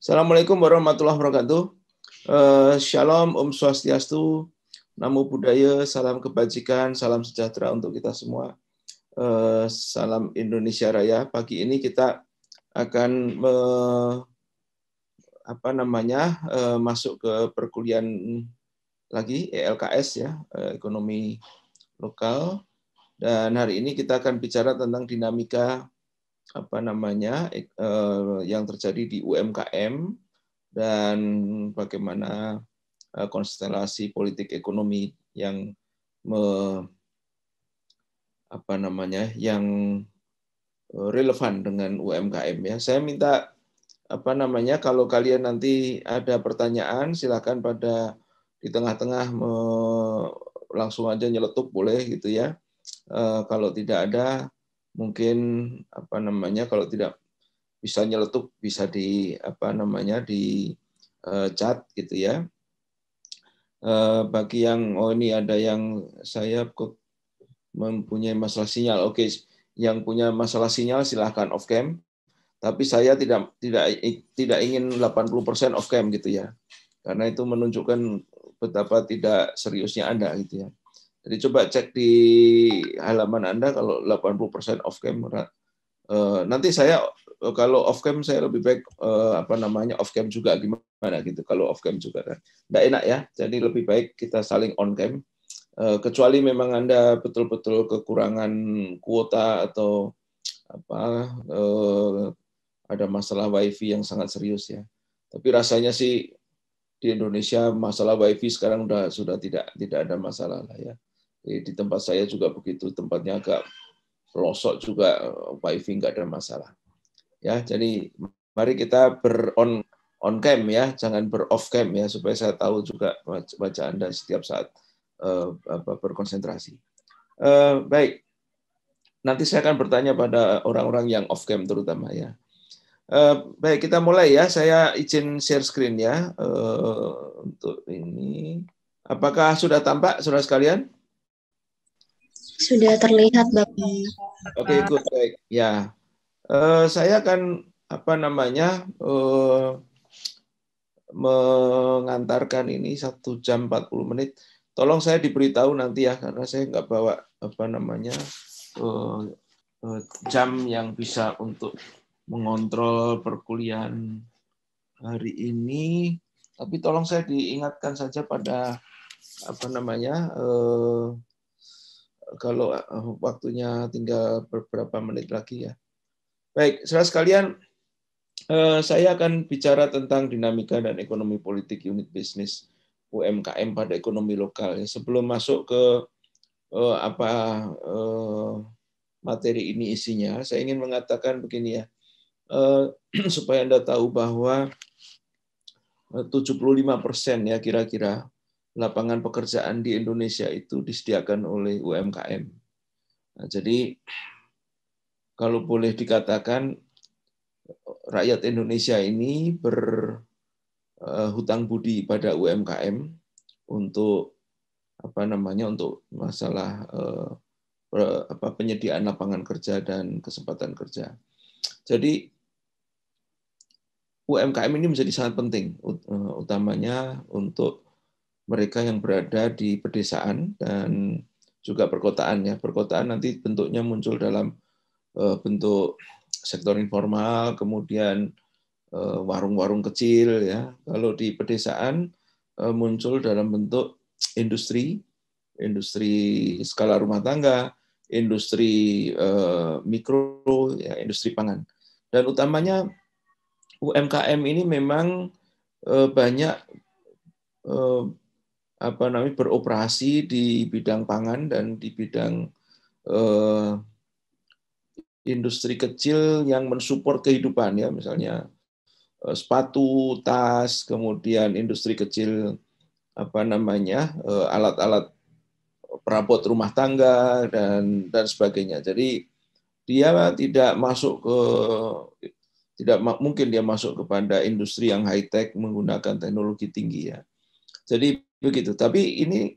Assalamualaikum warahmatullahi wabarakatuh. Shalom, Om Swastiastu, Namo Buddhaya, salam kebajikan, salam sejahtera untuk kita semua. Salam Indonesia Raya. Pagi ini kita akan masuk ke perkuliahan lagi ELKS ya, ekonomi lokal. Dan hari ini kita akan bicara tentang dinamika yang terjadi di UMKM dan bagaimana konstelasi politik ekonomi yang yang relevan dengan UMKM ya. Saya minta kalau kalian nanti ada pertanyaan silakan di tengah-tengah langsung aja nyeletuk boleh gitu ya. Kalau tidak ada mungkin kalau tidak bisa nyeletuk bisa di chat gitu ya. Bagi yang ini ada yang saya mempunyai masalah sinyal. Oke, yang punya masalah sinyal silahkan off cam. Tapi saya tidak ingin 80% off cam gitu ya. Karena itu menunjukkan betapa tidak seriusnya Anda gitu ya. Jadi coba cek di halaman Anda kalau 80% off cam. Nanti saya kalau off cam saya lebih baik off cam juga gimana gitu. Kalau off cam juga kan nggak enak ya. Jadi lebih baik kita saling on cam. Kecuali memang Anda betul-betul kekurangan kuota atau ada masalah wifi yang sangat serius ya. Tapi rasanya sih di Indonesia masalah wifi sekarang sudah tidak ada masalah lah ya. Di tempat saya juga begitu, tempatnya agak pelosok juga wifi nggak ada masalah. Ya, jadi mari kita on cam ya, jangan off cam ya supaya saya tahu juga baca Anda setiap saat berkonsentrasi. Baik. Nanti saya akan bertanya pada orang-orang yang off cam terutama ya. Baik, kita mulai ya. Saya izin share screen ya untuk ini. Apakah sudah tampak, saudara sekalian? Sudah terlihat, Bapak. Oke, good, baik. Ya, saya akan mengantarkan ini 1 jam 40 menit. Tolong saya diberitahu nanti ya, karena saya nggak bawa jam yang bisa untuk mengontrol perkuliahan hari ini. Tapi tolong saya diingatkan saja pada kalau waktunya tinggal beberapa menit lagi ya. Baik, saudara sekalian, saya akan bicara tentang dinamika dan ekonomi politik unit bisnis UMKM pada ekonomi lokal. Sebelum masuk ke materi ini isinya, saya ingin mengatakan begini ya, supaya Anda tahu bahwa 75% ya kira-kira lapangan pekerjaan di Indonesia itu disediakan oleh UMKM. Nah, jadi kalau boleh dikatakan rakyat Indonesia ini berhutang budi pada UMKM untuk untuk masalah penyediaan lapangan kerja dan kesempatan kerja. Jadi UMKM ini menjadi sangat penting, utamanya untuk mereka yang berada di pedesaan dan juga perkotaan ya. Perkotaan nanti bentuknya muncul dalam bentuk sektor informal, kemudian warung-warung kecil ya. Kalau di pedesaan muncul dalam bentuk industri skala rumah tangga, industri mikro, ya, industri pangan. Dan utamanya UMKM ini memang banyak beroperasi di bidang pangan dan di bidang industri kecil yang mensupport kehidupan ya, misalnya sepatu, tas, kemudian industri kecil alat-alat perabot rumah tangga dan sebagainya. Jadi dia tidak mungkin dia masuk kepada industri yang high tech menggunakan teknologi tinggi ya. Jadi begitu. Tapi ini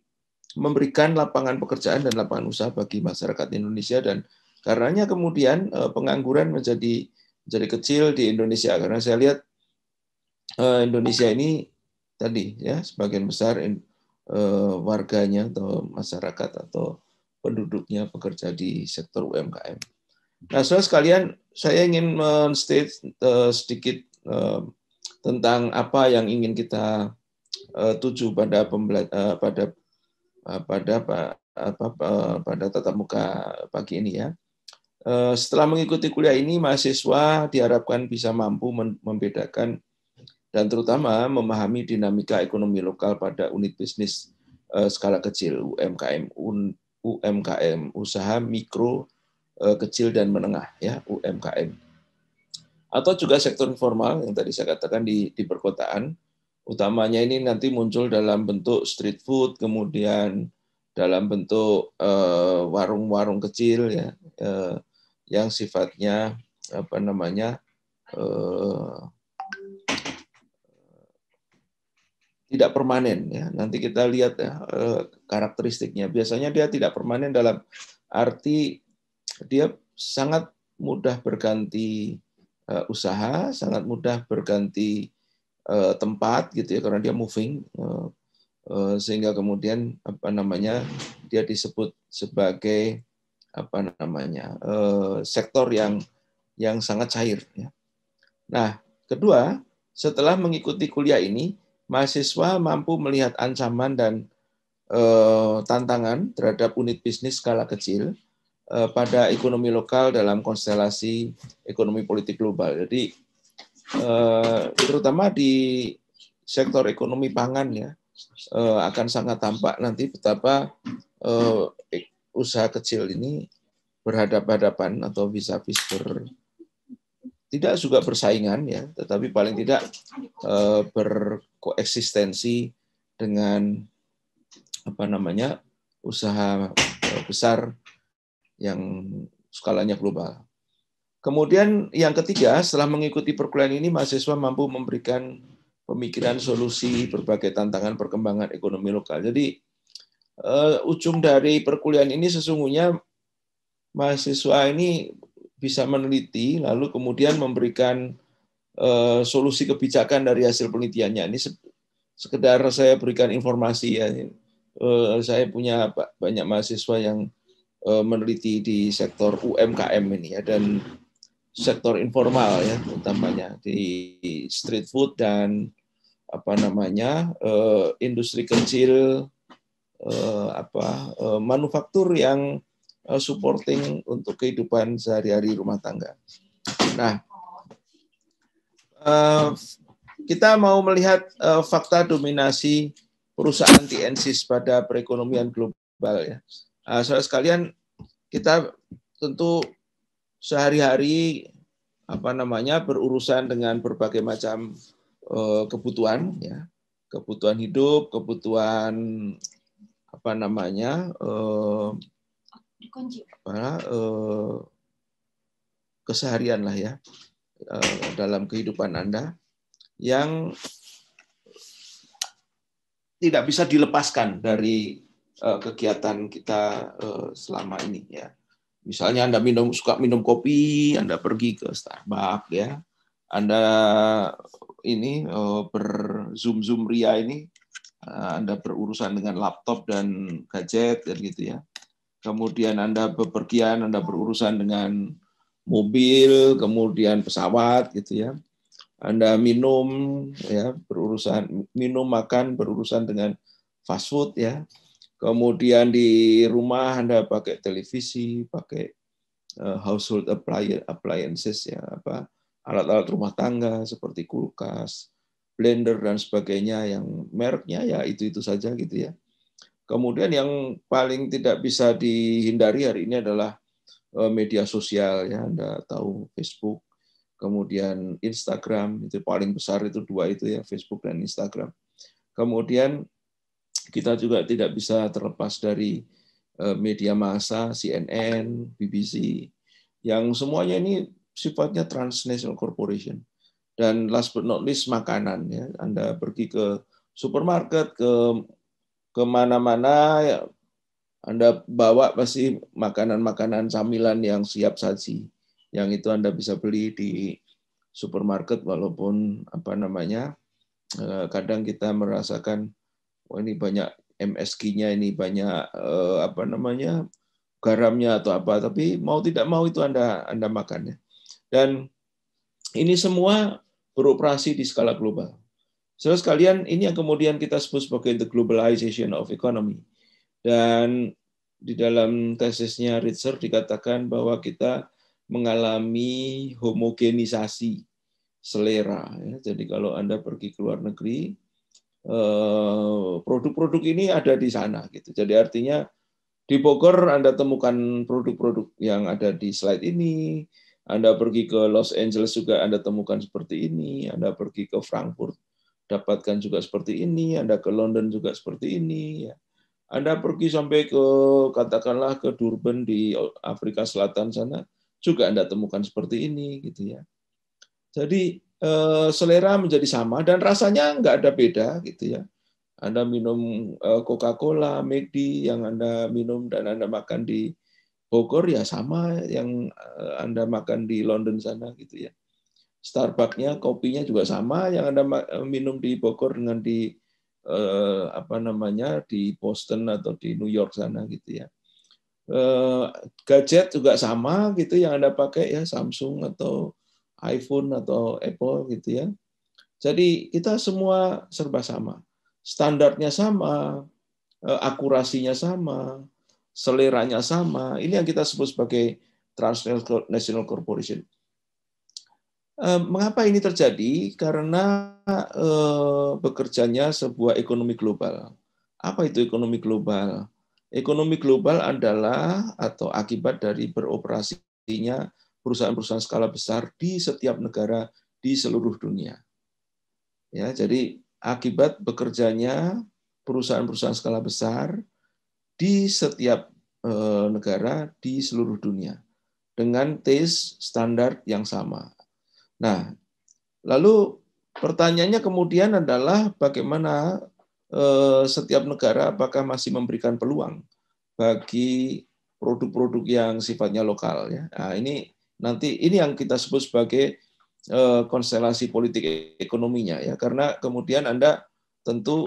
memberikan lapangan pekerjaan dan lapangan usaha bagi masyarakat Indonesia dan karenanya kemudian pengangguran menjadi kecil di Indonesia karena saya lihat Indonesia ini tadi ya sebagian besar warganya atau masyarakat atau penduduknya bekerja di sektor UMKM. Nah, saudara sekalian, saya ingin men-state sedikit tentang apa yang ingin kita tuju pada pada tatap muka pagi ini ya. Setelah mengikuti kuliah ini, mahasiswa diharapkan bisa mampu membedakan dan terutama memahami dinamika ekonomi lokal pada unit bisnis skala kecil UMKM, usaha mikro, kecil dan menengah ya UMKM, atau juga sektor informal yang tadi saya katakan di perkotaan. Utamanya ini nanti muncul dalam bentuk street food, kemudian dalam bentuk warung-warung kecil ya yang sifatnya tidak permanen ya. Nanti kita lihat ya karakteristiknya. Biasanya dia tidak permanen dalam arti dia sangat mudah berganti usaha, sangat mudah berganti tempat gitu ya, karena dia moving, sehingga kemudian dia disebut sebagai sektor yang sangat cair ya. Nah, kedua, setelah mengikuti kuliah ini, mahasiswa mampu melihat ancaman dan tantangan terhadap unit bisnis skala kecil pada ekonomi lokal dalam konstelasi ekonomi politik global. Jadi terutama di sektor ekonomi pangan ya akan sangat tampak nanti betapa usaha kecil ini berhadapan-hadapan atau vis-a-vis tidak juga bersaingan ya, tetapi paling tidak berkoeksistensi dengan usaha besar yang skalanya global. Kemudian yang ketiga, setelah mengikuti perkuliahan ini, mahasiswa mampu memberikan pemikiran solusi berbagai tantangan perkembangan ekonomi lokal. Jadi ujung dari perkuliahan ini sesungguhnya mahasiswa ini bisa meneliti, lalu kemudian memberikan solusi kebijakan dari hasil penelitiannya. Ini sekedar saya berikan informasi ya. Saya punya banyak mahasiswa yang meneliti di sektor UMKM ini ya, dan sektor informal ya, utamanya di street food dan industri kecil, manufaktur yang supporting untuk kehidupan sehari-hari rumah tangga. Nah, kita mau melihat fakta dominasi perusahaan TNCs pada perekonomian global ya. Saudara sekalian, kita tentu sehari-hari berurusan dengan berbagai macam kebutuhan ya, kebutuhan hidup, kebutuhan keseharian lah ya dalam kehidupan Anda yang tidak bisa dilepaskan dari kegiatan kita selama ini ya. Misalnya Anda suka minum kopi, Anda pergi ke Starbucks ya. Anda ini berzoom ria ini, Anda berurusan dengan laptop dan gadget dan gitu ya. Kemudian Anda bepergian, Anda berurusan dengan mobil, kemudian pesawat gitu ya. Anda minum ya, makan berurusan dengan fast food ya. Kemudian di rumah Anda pakai televisi, pakai household appliances ya, alat-alat rumah tangga seperti kulkas, blender dan sebagainya yang mereknya ya itu saja gitu ya. Kemudian yang paling tidak bisa dihindari hari ini adalah media sosial ya, Anda tahu Facebook, kemudian Instagram, itu paling besar itu dua itu ya, Facebook dan Instagram. Kemudian kita juga tidak bisa terlepas dari media massa, CNN, BBC, yang semuanya ini sifatnya transnational corporation. Dan last but not least makanan ya, Anda pergi ke supermarket, ke mana-mana ya, Anda bawa pasti makanan-makanan camilan yang siap saji, yang itu Anda bisa beli di supermarket walaupun Kadang kita merasakan, oh ini banyak MSG-nya, ini banyak apa namanya garamnya atau apa, tapi mau tidak mau itu Anda makan ya. Dan ini semua beroperasi di skala global. Saudara sekalian, ini yang kemudian kita sebut sebagai the globalization of economy. Dan di dalam tesisnya Ritzer dikatakan bahwa kita mengalami homogenisasi selera. Jadi kalau Anda pergi ke luar negeri, produk-produk ini ada di sana. Jadi artinya di Bogor Anda temukan produk-produk yang ada di slide ini. Anda pergi ke Los Angeles juga Anda temukan seperti ini. Anda pergi ke Frankfurt dapatkan juga seperti ini. Anda ke London juga seperti ini. Anda pergi sampai ke katakanlah ke Durban di Afrika Selatan sana juga Anda temukan seperti ini, gitu ya. Jadi selera menjadi sama dan rasanya nggak ada beda, gitu ya. Anda minum Coca-Cola, McD yang Anda minum dan Anda makan di Bogor ya sama yang Anda makan di London sana, gitu ya. Starbucks-nya, kopinya juga sama yang Anda minum di Bogor dengan di apa namanya di Boston atau di New York sana, gitu ya. Gadget juga sama gitu yang Anda pakai ya, Samsung atau iPhone atau Apple, gitu ya. Jadi kita semua serba sama. Standarnya sama, akurasinya sama, seleranya sama. Ini yang kita sebut sebagai transnational corporation. Mengapa ini terjadi? Karena bekerjanya sebuah ekonomi global. Apa itu ekonomi global? Ekonomi global adalah atau akibat dari beroperasinya perusahaan-perusahaan skala besar di setiap negara di seluruh dunia. Ya, jadi akibat bekerjanya perusahaan-perusahaan skala besar di setiap negara di seluruh dunia dengan taste standar yang sama. Nah, lalu pertanyaannya kemudian adalah bagaimana setiap negara apakah masih memberikan peluang bagi produk-produk yang sifatnya lokal ya. Nah, ini yang kita sebut sebagai konstelasi politik ekonominya ya, karena kemudian Anda tentu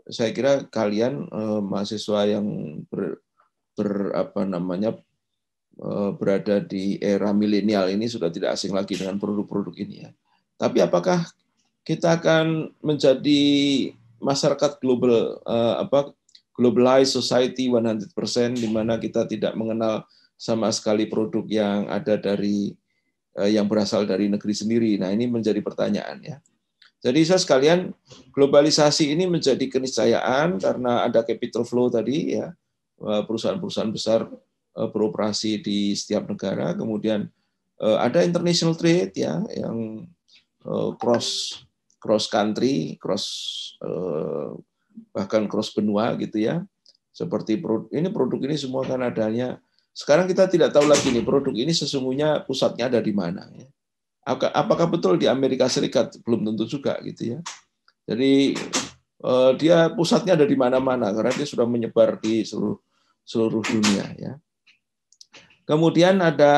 saya kira kalian mahasiswa yang berada di era milenial ini sudah tidak asing lagi dengan produk-produk ini ya. Tapi apakah kita akan menjadi masyarakat global globalized society 100% di mana kita tidak mengenal sama sekali produk yang ada dari yang berasal dari negeri sendiri. Nah, ini menjadi pertanyaan ya. Jadi saya sekalian, globalisasi ini menjadi keniscayaan karena ada capital flow tadi ya, perusahaan-perusahaan besar beroperasi di setiap negara, kemudian ada international trade ya yang cross country, bahkan cross benua gitu ya. Seperti produk ini semua kan adanya. Sekarang kita tidak tahu lagi nih produk ini sesungguhnya pusatnya ada di mana ya. Apakah betul di Amerika Serikat? Belum tentu juga gitu ya. Jadi dia pusatnya ada di mana-mana karena dia sudah menyebar di seluruh dunia ya. Kemudian ada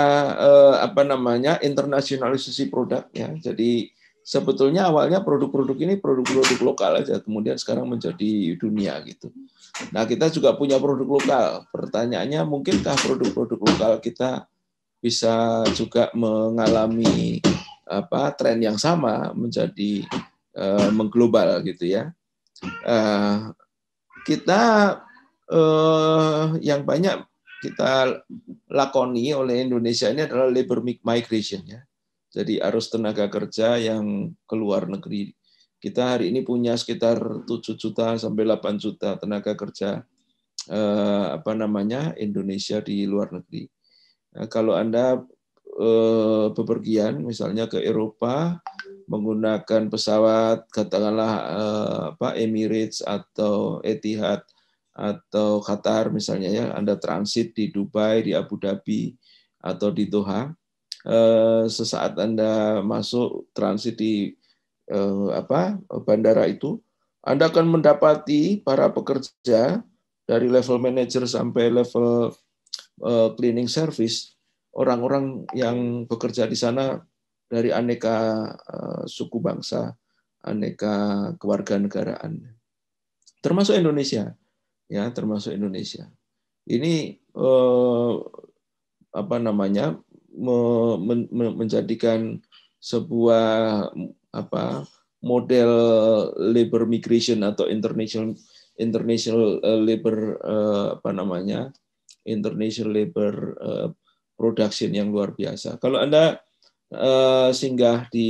internasionalisasi produk ya. Jadi sebetulnya awalnya produk-produk ini produk-produk lokal aja, kemudian sekarang menjadi dunia gitu. Nah, kita juga punya produk lokal. Pertanyaannya, mungkinkah produk-produk lokal kita bisa juga mengalami tren yang sama menjadi mengglobal gitu ya. Kita yang banyak kita lakoni oleh Indonesia ini adalah labor migration ya. Jadi arus tenaga kerja yang keluar negeri. Kita hari ini punya sekitar 7 juta sampai 8 juta tenaga kerja Indonesia di luar negeri. Nah, kalau Anda bepergian misalnya ke Eropa menggunakan pesawat katakanlah Emirates atau Etihad atau Qatar misalnya ya, Anda transit di Dubai, di Abu Dhabi atau di Doha, sesaat Anda masuk transit di bandara itu, Anda akan mendapati para pekerja dari level manager sampai level cleaning service, orang-orang yang bekerja di sana dari aneka suku bangsa, aneka kewarganegaraan, termasuk Indonesia, ya termasuk Indonesia. Ini apa namanya menjadikan sebuah model labor migration atau international labor international labor production yang luar biasa. Kalau Anda singgah di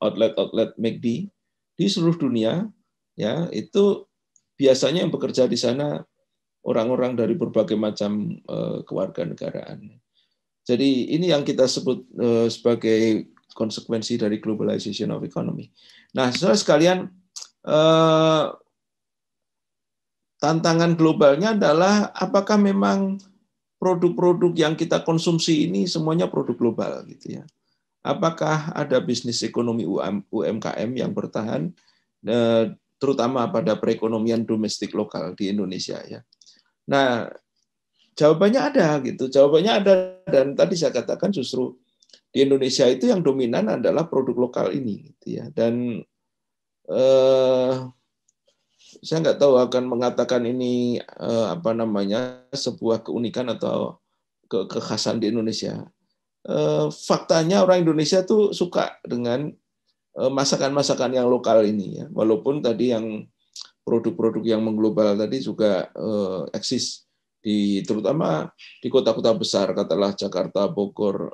outlet McD di seluruh dunia, ya itu biasanya yang bekerja di sana orang-orang dari berbagai macam kewarganegaraan. Jadi ini yang kita sebut sebagai konsekuensi dari globalization of economy. Nah, saudara sekalian, tantangan globalnya adalah apakah memang produk-produk yang kita konsumsi ini semuanya produk global gitu ya. Apakah ada bisnis ekonomi UMKM yang bertahan terutama pada perekonomian domestik lokal di Indonesia ya. Nah, jawabannya ada gitu. Jawabannya ada, dan tadi saya katakan justru di Indonesia itu yang dominan adalah produk lokal ini gitu ya. Dan saya nggak tahu akan mengatakan ini sebuah keunikan atau kekhasan di Indonesia. Faktanya orang Indonesia tuh suka dengan masakan-masakan yang lokal ini ya. Walaupun tadi yang produk-produk yang mengglobal tadi juga eksis terutama di kota-kota besar, katakanlah Jakarta, Bogor,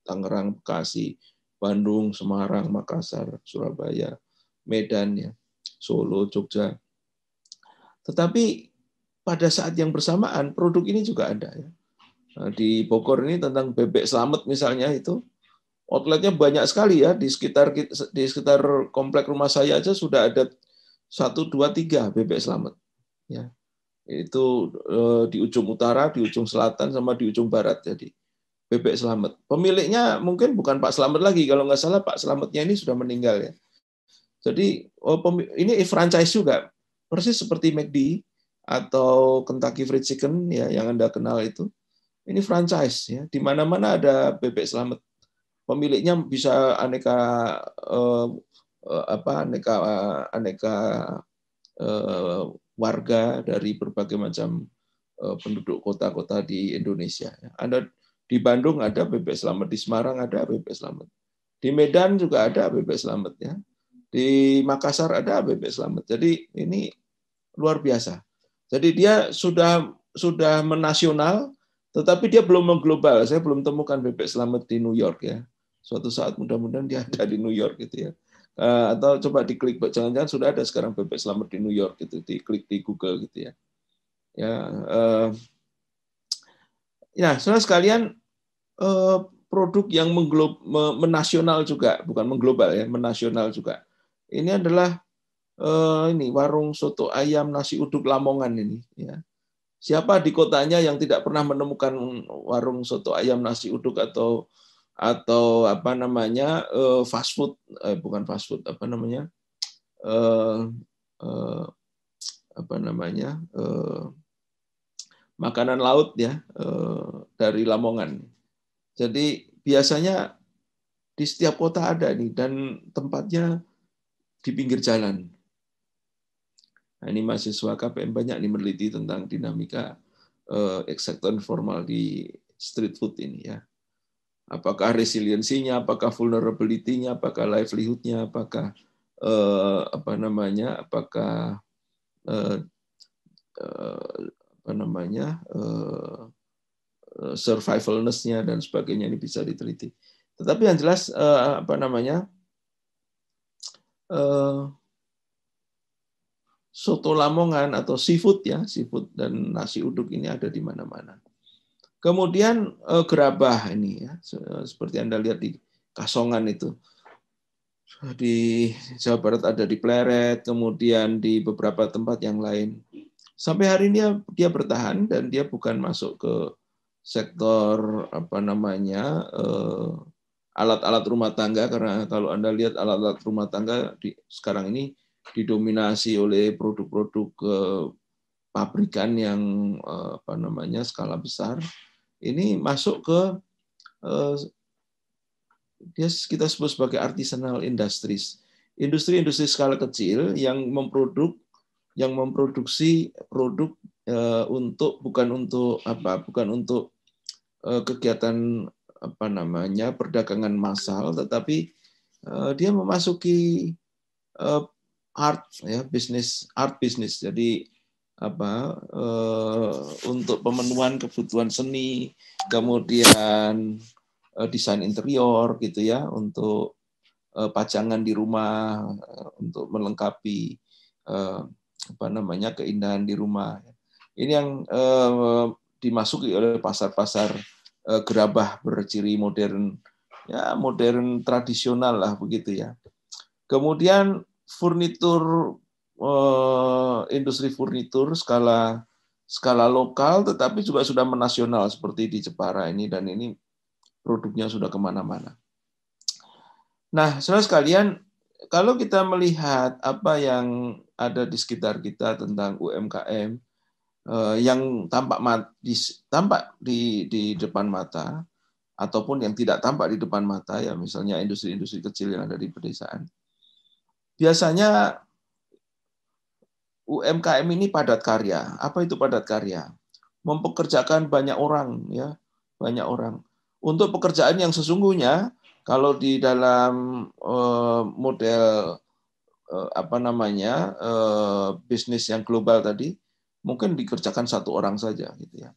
Tangerang, Bekasi, Bandung, Semarang, Makassar, Surabaya, Medan, ya, Solo, Jogja. Tetapi pada saat yang bersamaan produk ini juga ada. Ya. Nah, di Bogor ini tentang bebek slamet misalnya itu outletnya banyak sekali ya di sekitar komplek rumah saya aja sudah ada 1, 2, 3 bebek slamet. Ya. Itu di ujung utara, di ujung selatan, sama di ujung barat. Jadi bebek slamet. Pemiliknya mungkin bukan Pak Slamet lagi. Kalau nggak salah Pak Slametnya ini sudah meninggal ya. Jadi ini franchise juga. Persis seperti McD atau Kentucky Fried Chicken ya yang Anda kenal itu. Ini franchise ya. Di mana-mana ada bebek slamet. Pemiliknya bisa aneka warga dari berbagai macam penduduk kota-kota di Indonesia. Anda di Bandung ada bebek slamet, di Semarang ada bebek slamet, di Medan juga ada bebek slamet ya, di Makassar ada bebek slamet. Jadi ini luar biasa. Jadi dia sudah menasional, tetapi dia belum mengglobal. Saya belum temukan bebek slamet di New York ya. Suatu saat mudah-mudahan dia ada di New York gitu ya. Atau coba diklik, jangan-jangan sudah ada sekarang bebek slamet di New York gitu, diklik di Google gitu ya. Ya, saudara sekalian, produk yang menasional juga, bukan mengglobal ya, menasional juga. Ini adalah ini warung soto ayam nasi uduk Lamongan ini. Ya. Siapa di kotanya yang tidak pernah menemukan warung soto ayam nasi uduk atau fast food, bukan fast food, makanan laut ya dari Lamongan. Jadi biasanya di setiap kota ada nih dan tempatnya di pinggir jalan. Nah, ini mahasiswa KPM banyak nih meneliti tentang dinamika sektor informal di street food ini ya. Apakah resiliensinya, apakah vulnerability-nya, apakah livelihood-nya, apakah survivalness-nya dan sebagainya ini bisa diteliti. Tetapi yang jelas soto Lamongan atau seafood ya, seafood dan nasi uduk ini ada di mana-mana. Kemudian gerabah ini ya, seperti Anda lihat di Kasongan itu. Di Jawa Barat ada di Pleret, kemudian di beberapa tempat yang lain. Sampai hari ini dia bertahan dan dia bukan masuk ke sektor alat-alat rumah tangga, karena kalau Anda lihat alat-alat rumah tangga sekarang ini didominasi oleh produk-produk pabrikan yang skala besar. Ini masuk ke kita sebut sebagai artisanal industries. Industri-industri skala kecil yang memproduksi produk bukan untuk kegiatan perdagangan massal, tetapi dia memasuki art business. Jadi untuk pemenuhan kebutuhan seni, kemudian desain interior gitu ya, untuk pajangan di rumah, untuk melengkapi keindahan di rumah. Ini yang dimasuki oleh pasar-pasar gerabah berciri modern, ya modern tradisional lah begitu ya. Kemudian furnitur, industri furnitur skala lokal, tetapi juga sudah menasional seperti di Jepara ini, dan ini produknya sudah kemana-mana. Nah, saudara sekalian, kalau kita melihat apa yang ada di sekitar kita tentang UMKM yang tampak di depan mata, ataupun yang tidak tampak di depan mata, ya misalnya industri-industri kecil yang ada di pedesaan, biasanya UMKM ini padat karya. Apa itu padat karya? Mempekerjakan banyak orang, ya, banyak orang. Untuk pekerjaan yang sesungguhnya, kalau di dalam model bisnis yang global tadi, mungkin dikerjakan satu orang saja, gitu ya.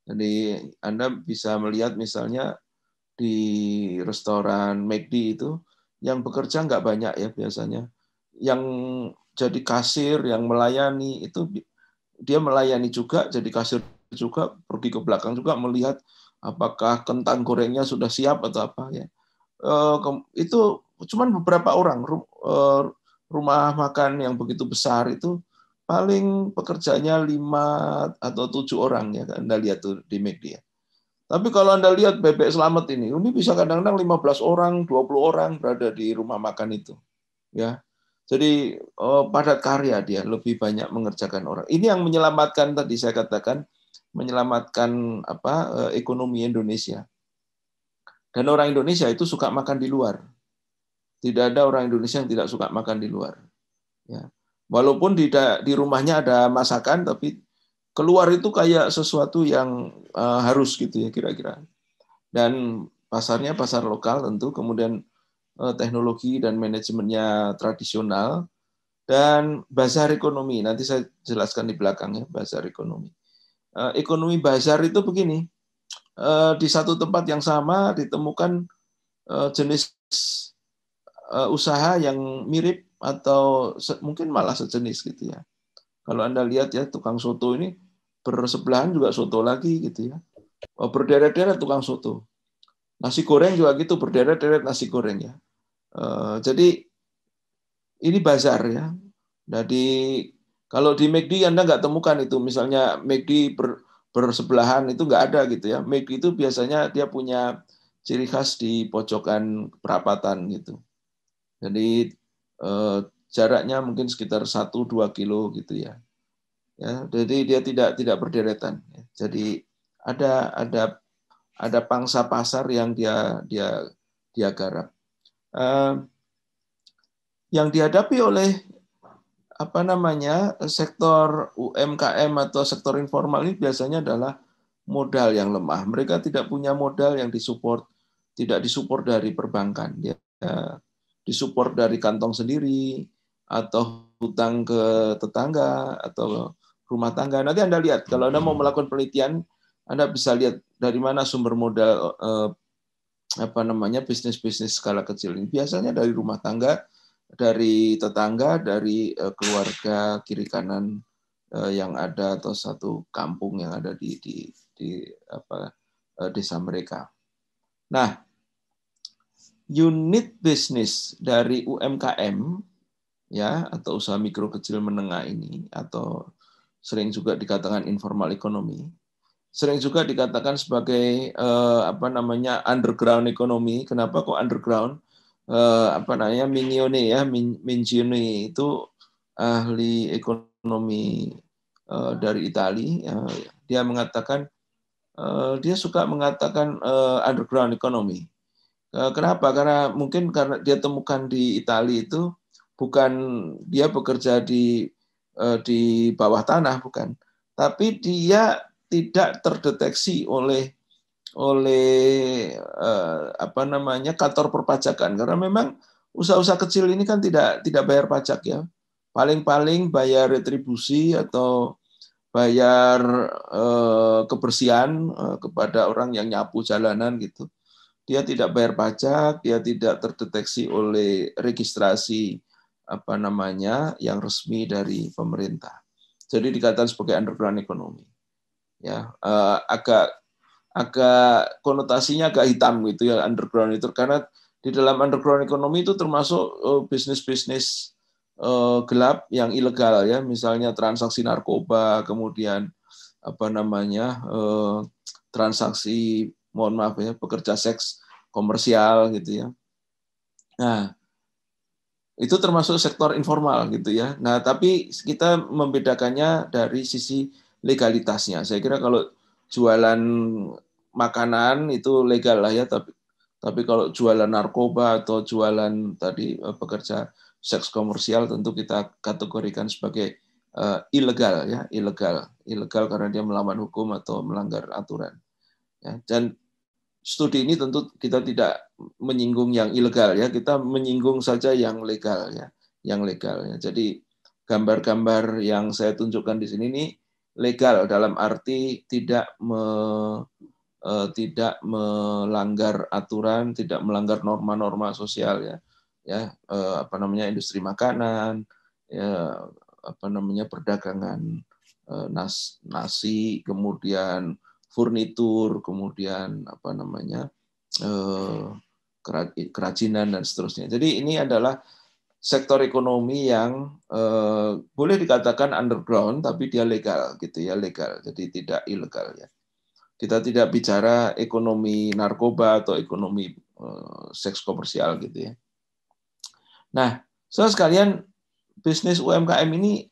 Jadi Anda bisa melihat misalnya di restoran McD itu, yang bekerja nggak banyak ya biasanya. Yang jadi kasir, yang melayani itu dia melayani juga, jadi kasir juga, pergi ke belakang juga melihat apakah kentang gorengnya sudah siap atau apa ya. Itu cuman beberapa orang. Rumah makan yang begitu besar itu paling pekerjanya 5 atau 7 orang ya, Anda lihat tuh di McD ya. Tapi kalau Anda lihat Bebek Selamat ini bisa kadang-kadang 15 orang, 20 orang berada di rumah makan itu. Ya. Jadi padat karya, dia lebih banyak mengerjakan orang. Ini yang menyelamatkan, tadi saya katakan, menyelamatkan ekonomi Indonesia. Dan orang Indonesia itu suka makan di luar. Tidak ada orang Indonesia yang tidak suka makan di luar. Ya. Walaupun di rumahnya ada masakan, tapi keluar itu kayak sesuatu yang harus gitu ya kira-kira. Dan pasarnya pasar lokal tentu, kemudian teknologi dan manajemennya tradisional, dan bazar ekonomi. Nanti saya jelaskan di belakang ya, bazar ekonomi. Ekonomi bazar itu begini, di satu tempat yang sama ditemukan jenis usaha yang mirip atau mungkin malah sejenis gitu ya. Kalau Anda lihat ya, tukang soto ini bersebelahan juga soto lagi gitu ya. Berderet-deret tukang soto. Nasi goreng juga gitu, berderet-deret nasi goreng ya. Jadi ini bazar ya. Jadi kalau di McD Anda nggak temukan itu, misalnya McD bersebelahan itu nggak ada gitu ya. McD itu biasanya dia punya ciri khas di pojokan perapatan gitu. Jadi jaraknya mungkin sekitar 1-2 kilo gitu ya. Ya, jadi dia tidak berderetan. Jadi ada pangsa pasar yang dia garap. Yang dihadapi oleh sektor UMKM atau sektor informal ini biasanya adalah modal yang lemah. Mereka tidak punya modal yang tidak disupport dari perbankan. Ya, disupport dari kantong sendiri atau hutang ke tetangga atau rumah tangga. Nanti Anda lihat, kalau Anda mau melakukan penelitian, Anda bisa lihat dari mana sumber modal bisnis-bisnis skala kecil ini. Biasanya dari rumah tangga, dari tetangga, dari keluarga kiri kanan yang ada, atau satu kampung yang ada di desa mereka. Nah, unit bisnis dari UMKM ya, atau usaha mikro kecil menengah ini, atau sering juga dikatakan informal economy, sering juga dikatakan sebagai underground economy. Kenapa kok underground? Minione ya, Mingione itu ahli ekonomi dari Italia. Dia mengatakan, dia suka mengatakan underground economy. Kenapa? Karena mungkin karena dia temukan di Italia itu bukan dia bekerja di bawah tanah, bukan, tapi dia tidak terdeteksi oleh apa namanya kantor perpajakan, karena memang usaha-usaha kecil ini kan tidak bayar pajak ya, paling-paling bayar retribusi atau bayar kebersihan kepada orang yang nyapu jalanan gitu. Dia tidak bayar pajak, dia tidak terdeteksi oleh registrasi apa namanya yang resmi dari pemerintah. Jadi dikatakan sebagai underground economy. Ya, agak agak konotasinya agak hitam gitu ya underground itu, karena di dalam underground economy itu termasuk bisnis-bisnis gelap yang ilegal ya, misalnya transaksi narkoba, kemudian apa namanya transaksi, mohon maaf ya, pekerja seks komersial gitu ya. Nah, itu termasuk sektor informal gitu ya. Nah, tapi kita membedakannya dari sisi legalitasnya. Saya kira kalau jualan makanan itu legal lah ya, tapi kalau jualan narkoba atau jualan tadi pekerja seks komersial tentu kita kategorikan sebagai ilegal ya, ilegal karena dia melawan hukum atau melanggar aturan. Ya, dan studi ini tentu kita tidak menyinggung yang ilegal ya, kita menyinggung saja yang legal ya, yang legal ya. Jadi gambar-gambar yang saya tunjukkan di sini ini legal dalam arti tidak melanggar aturan, tidak melanggar norma-norma sosial ya, ya apa namanya industri makanan, ya apa namanya perdagangan nasi, kemudian furnitur, kemudian apa namanya kerajinan dan seterusnya. Jadi ini adalah sektor ekonomi yang boleh dikatakan underground, tapi dia legal gitu ya, legal. Jadi tidak ilegal ya. Kita tidak bicara ekonomi narkoba atau ekonomi seks komersial gitu ya. Nah, saudara sekalian, bisnis UMKM ini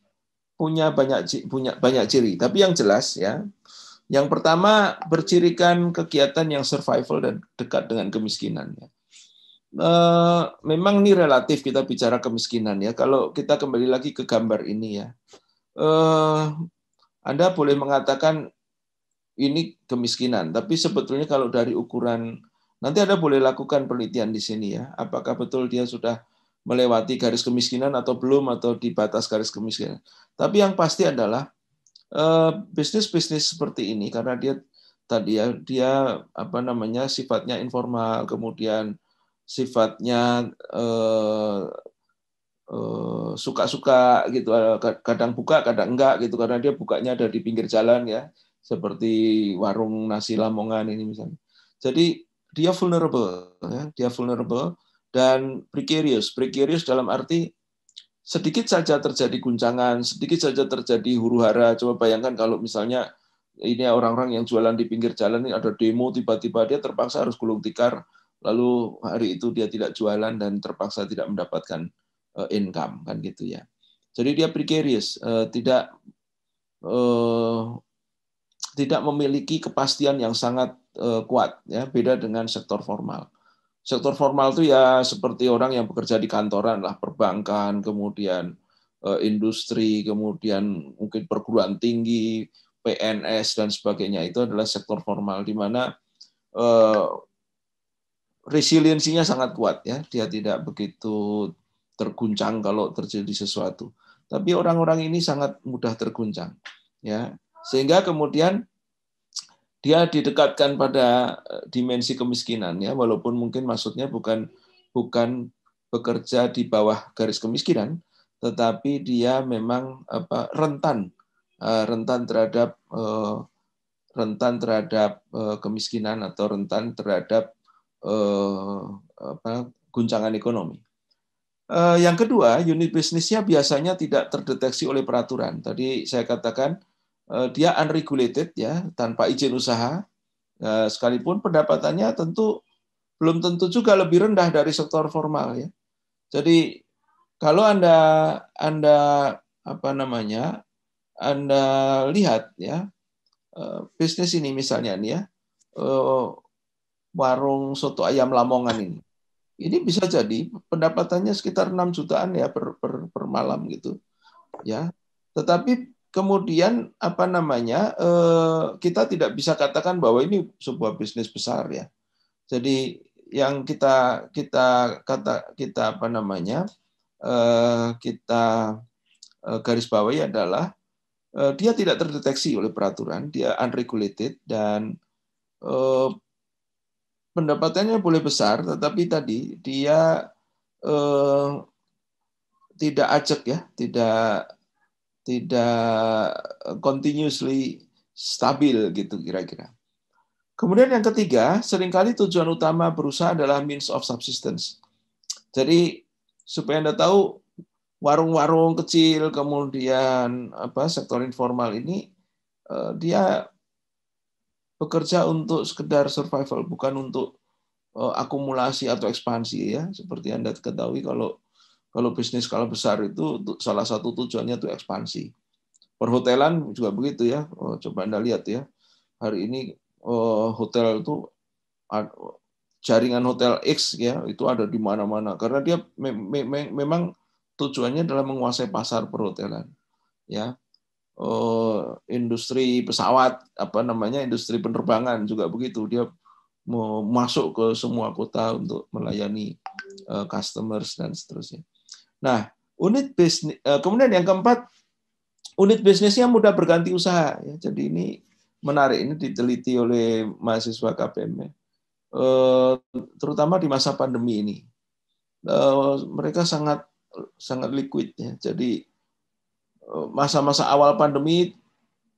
punya banyak ciri, tapi yang jelas ya, yang pertama bercirikan kegiatan yang survival dan dekat dengan kemiskinan. Memang ini relatif kita bicara kemiskinan ya. Kalau kita kembali lagi ke gambar ini ya, Anda boleh mengatakan ini kemiskinan, tapi sebetulnya kalau dari ukuran, nanti Anda boleh lakukan penelitian di sini ya, apakah betul dia sudah melewati garis kemiskinan atau belum, atau di batas garis kemiskinan. Tapi yang pasti adalah bisnis-bisnis seperti ini karena dia tadi ya, dia apa namanya sifatnya informal, kemudian sifatnya suka-suka gitu, kadang buka kadang enggak gitu, karena dia bukanya ada di pinggir jalan ya, seperti warung nasi Lamongan ini misalnya. Jadi dia vulnerable ya, dia vulnerable dan precarious. Precarious dalam arti sedikit saja terjadi guncangan, sedikit saja terjadi huru-hara. Coba bayangkan kalau misalnya ini orang-orang yang jualan di pinggir jalan, ini ada demo, tiba-tiba dia terpaksa harus gulung tikar, lalu hari itu dia tidak jualan dan terpaksa tidak mendapatkan income kan gitu ya. Jadi dia precarious, tidak memiliki kepastian yang sangat kuat ya, beda dengan sektor formal. Sektor formal itu ya seperti orang yang bekerja di kantoran lah, perbankan, kemudian industri, kemudian mungkin perguruan tinggi, PNS dan sebagainya. Itu adalah sektor formal di mana resiliensinya sangat kuat ya. Dia tidak begitu terguncang kalau terjadi sesuatu. Tapi orang-orang ini sangat mudah terguncang ya. Sehingga kemudian dia didekatkan pada dimensi kemiskinan ya, walaupun mungkin maksudnya bukan bekerja di bawah garis kemiskinan, tetapi dia memang rentan terhadap kemiskinan atau rentan terhadap guncangan ekonomi. Yang kedua, unit bisnisnya biasanya tidak terdeteksi oleh peraturan. Tadi saya katakan dia unregulated ya, tanpa izin usaha. Sekalipun pendapatannya belum tentu juga lebih rendah dari sektor formal ya. Jadi kalau Anda lihat ya, bisnis ini misalnya nih ya, warung soto ayam Lamongan ini. Ini bisa jadi pendapatannya sekitar 6 jutaan ya per malam gitu. Ya. Tetapi kemudian apa namanya? Kita tidak bisa katakan bahwa ini sebuah bisnis besar ya. Jadi yang kita apa namanya? Kita garis bawahi adalah dia tidak terdeteksi oleh peraturan, dia unregulated dan pendapatannya boleh besar, tetapi tadi dia tidak ajak ya, tidak continuously stabil gitu kira-kira. Kemudian yang ketiga, seringkali tujuan utama berusaha adalah means of subsistence. Jadi supaya Anda tahu, warung-warung kecil kemudian sektor informal ini dia bekerja untuk sekedar survival, bukan untuk akumulasi atau ekspansi ya. Seperti Anda ketahui kalau bisnis skala besar itu salah satu tujuannya itu ekspansi. Perhotelan juga begitu ya. Coba Anda lihat ya. Hari ini hotel itu jaringan hotel X ya, itu ada di mana-mana karena dia memang tujuannya adalah menguasai pasar perhotelan. Ya. Industri pesawat industri penerbangan juga begitu, dia mau masuk ke semua kota untuk melayani customers dan seterusnya. Nah, unit bisnis kemudian yang keempat, unit bisnisnya mudah berganti usaha ya. Jadi ini menarik, ini diteliti oleh mahasiswa KPM terutama di masa pandemi ini. Mereka sangat liquid ya. Jadi masa-masa awal pandemi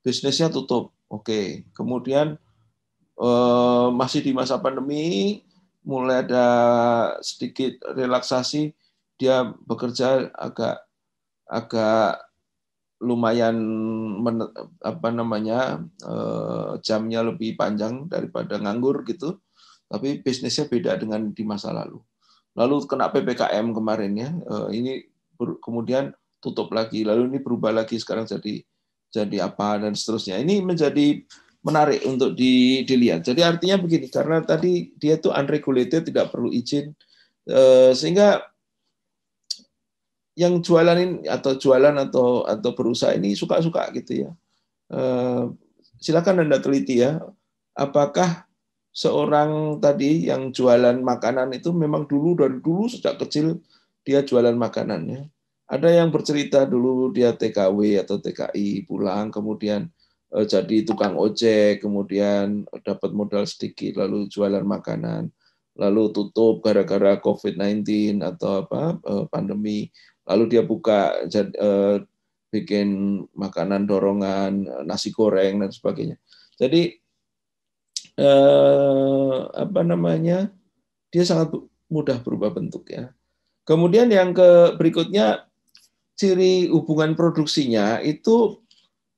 bisnisnya tutup. Oke. Kemudian masih di masa pandemi mulai ada sedikit relaksasi, dia bekerja agak lumayan jamnya lebih panjang daripada nganggur gitu, tapi bisnisnya beda dengan di masa lalu. Lalu kena PPKM kemarin ya, ini kemudian tutup lagi, lalu ini berubah lagi sekarang jadi apa dan seterusnya. Ini menjadi menarik untuk dilihat. Jadi artinya begini, karena tadi dia itu unregulated, tidak perlu izin, sehingga yang jualan atau berusaha ini suka-suka gitu ya. Silakan Anda teliti ya, apakah seorang tadi yang jualan makanan itu memang dari dulu sejak kecil dia jualan makanannya. Ada yang bercerita dulu dia TKW atau TKI pulang, kemudian jadi tukang ojek, kemudian dapat modal sedikit, lalu jualan makanan, lalu tutup gara-gara COVID-19 atau pandemi. Lalu dia buka bikin makanan dorongan, nasi goreng dan sebagainya. Jadi dia sangat mudah berubah bentuk ya. Kemudian yang berikutnya, ciri hubungan produksinya itu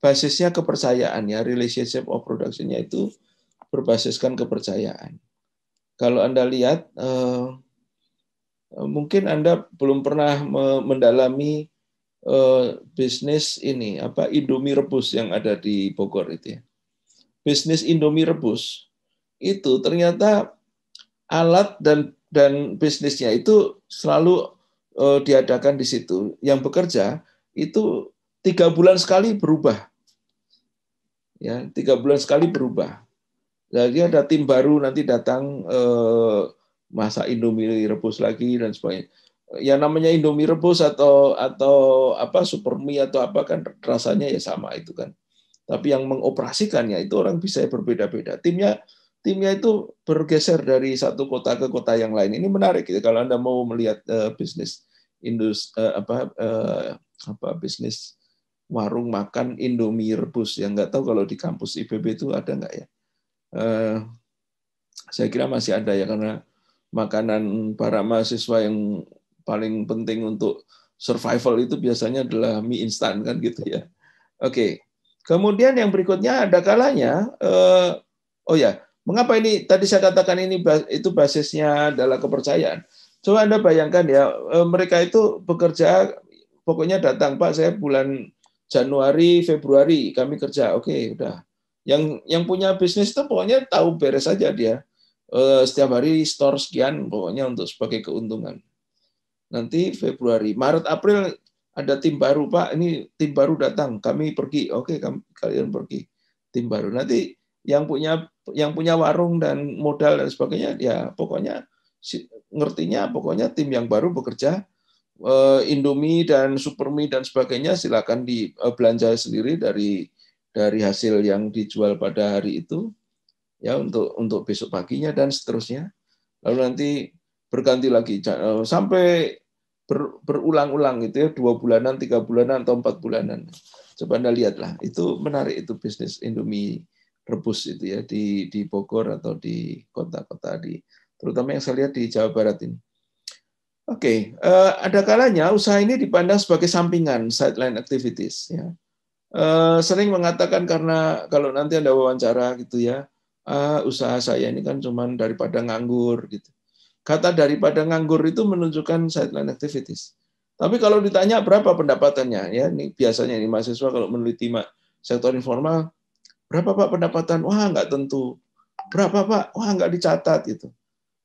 basisnya kepercayaan ya, relationship of production-nya itu berbasiskan kepercayaan. Kalau Anda lihat, mungkin Anda belum pernah mendalami bisnis ini Indomie rebus yang ada di Bogor itu ya. Bisnis Indomie rebus itu ternyata alat dan bisnisnya itu selalu diadakan di situ. Yang bekerja itu 3 bulan sekali berubah. Ya, 3 bulan sekali berubah. Jadi ada tim baru nanti datang masak Indomie rebus lagi dan sebagainya. Ya namanya Indomie rebus atau super mie atau apa kan rasanya ya sama itu kan. Tapi yang mengoperasikannya itu orang bisa berbeda-beda. Timnya itu bergeser dari satu kota ke kota yang lain. Ini menarik gitu kalau Anda mau melihat bisnis bisnis warung makan Indomie rebus yang nggak tahu kalau di kampus IPB itu ada nggak ya? Saya kira masih ada ya, karena makanan para mahasiswa yang paling penting untuk survival itu biasanya adalah mie instan kan gitu ya. Oke. Kemudian yang berikutnya ada kalanya mengapa ini tadi saya katakan ini itu basisnya adalah kepercayaan. Coba Anda bayangkan ya, mereka itu bekerja pokoknya datang, Pak, saya bulan Januari, Februari kami kerja. Oke, udah. Yang punya bisnis itu pokoknya tahu beres saja dia. setiap hari store sekian pokoknya untuk sebagai keuntungan. Nanti Februari, Maret, April ada tim baru, Pak. Ini tim baru datang, kami pergi. Oke, kalian pergi. Tim baru. Nanti yang punya warung dan modal dan sebagainya, ya pokoknya ngertinya pokoknya tim yang baru bekerja. Indomie dan Supermie dan sebagainya silakan dibelanja sendiri dari hasil yang dijual pada hari itu, ya untuk besok paginya dan seterusnya. Lalu nanti berganti lagi sampai berulang-ulang gitu ya, 2 bulanan, 3 bulanan atau 4 bulanan. Coba Anda lihatlah, itu menarik itu bisnis Indomie rebus itu ya di Bogor atau di kota-kota terutama yang saya lihat di Jawa Barat ini. Oke, ada kalanya usaha ini dipandang sebagai sampingan, sideline activities. Ya. Sering mengatakan karena kalau nanti Anda wawancara gitu ya, usaha saya ini kan cuma daripada nganggur gitu. Kata daripada nganggur itu menunjukkan sideline activities. Tapi kalau ditanya berapa pendapatannya, ya ini biasanya ini mahasiswa kalau meneliti sektor informal, berapa Pak pendapatan? Wah nggak tentu. Berapa Pak? Wah nggak dicatat gitu.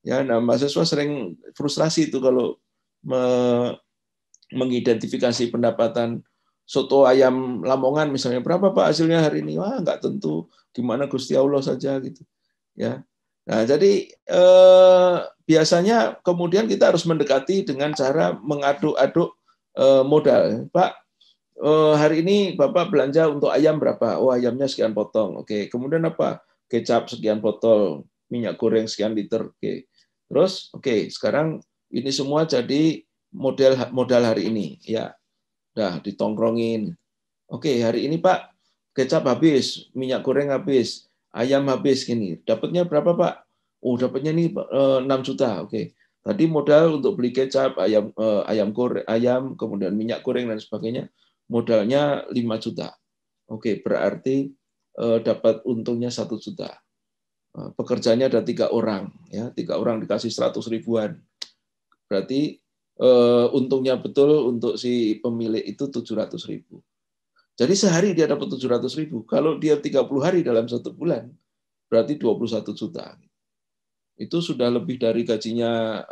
Ya, nah mahasiswa sering frustrasi itu kalau mengidentifikasi pendapatan soto ayam Lamongan misalnya, berapa Pak hasilnya hari ini? Wah nggak tentu, gimana Gusti Allah saja gitu. Ya, nah jadi biasanya kemudian kita harus mendekati dengan cara mengaduk-aduk modal. Pak, hari ini Bapak belanja untuk ayam berapa? Oh ayamnya sekian potong. Oke, kemudian apa? Kecap sekian botol, minyak goreng sekian liter. Oke. Terus, oke, sekarang ini semua jadi modal hari ini, ya. Udah ditongkrongin. Oke, hari ini Pak, kecap habis, minyak goreng habis, ayam habis gini. Dapatnya berapa Pak? Oh, dapatnya nih 6 juta. Oke. Tadi modal untuk beli kecap, ayam, kemudian minyak goreng dan sebagainya, modalnya 5 juta. Oke, berarti dapat untungnya 1 juta. Pekerjanya ada 3 orang, ya 3 orang dikasih 100 ribuan. Berarti untungnya betul untuk si pemilik itu 700 ribu. Jadi sehari dia dapat 700 ribu. Kalau dia 30 hari dalam 1 bulan, berarti 21 juta. Itu sudah lebih dari gajinya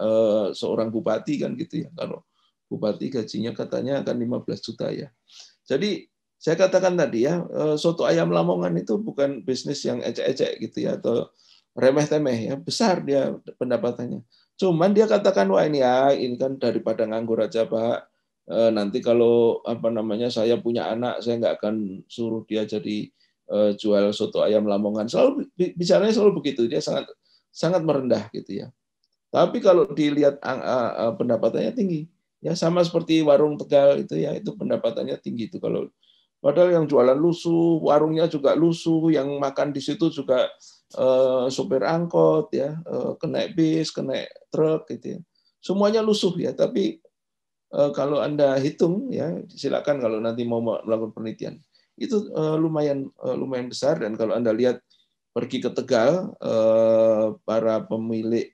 seorang bupati kan gitu ya. Kalau bupati gajinya katanya akan 15 juta ya. Jadi saya katakan tadi ya, soto ayam Lamongan itu bukan bisnis yang ecek-ecek gitu ya atau remeh-temeh ya, besar dia pendapatannya. Cuman dia katakan wah ini kan daripada nganggur aja Pak. Nanti kalau saya punya anak, saya nggak akan suruh dia jadi jual soto ayam Lamongan. Selalu bicaranya selalu begitu, dia sangat sangat merendah gitu ya. Tapi kalau dilihat pendapatannya tinggi, ya sama seperti warung Tegal itu ya, itu pendapatannya tinggi itu kalau padahal yang jualan lusuh, warungnya juga lusuh, yang makan di situ juga sopir angkot ya, kena bis, kena truk gitu ya. Semuanya lusuh ya, tapi kalau Anda hitung ya, silakan kalau nanti mau melakukan penelitian. Itu lumayan besar dan kalau Anda lihat pergi ke Tegal, para pemilik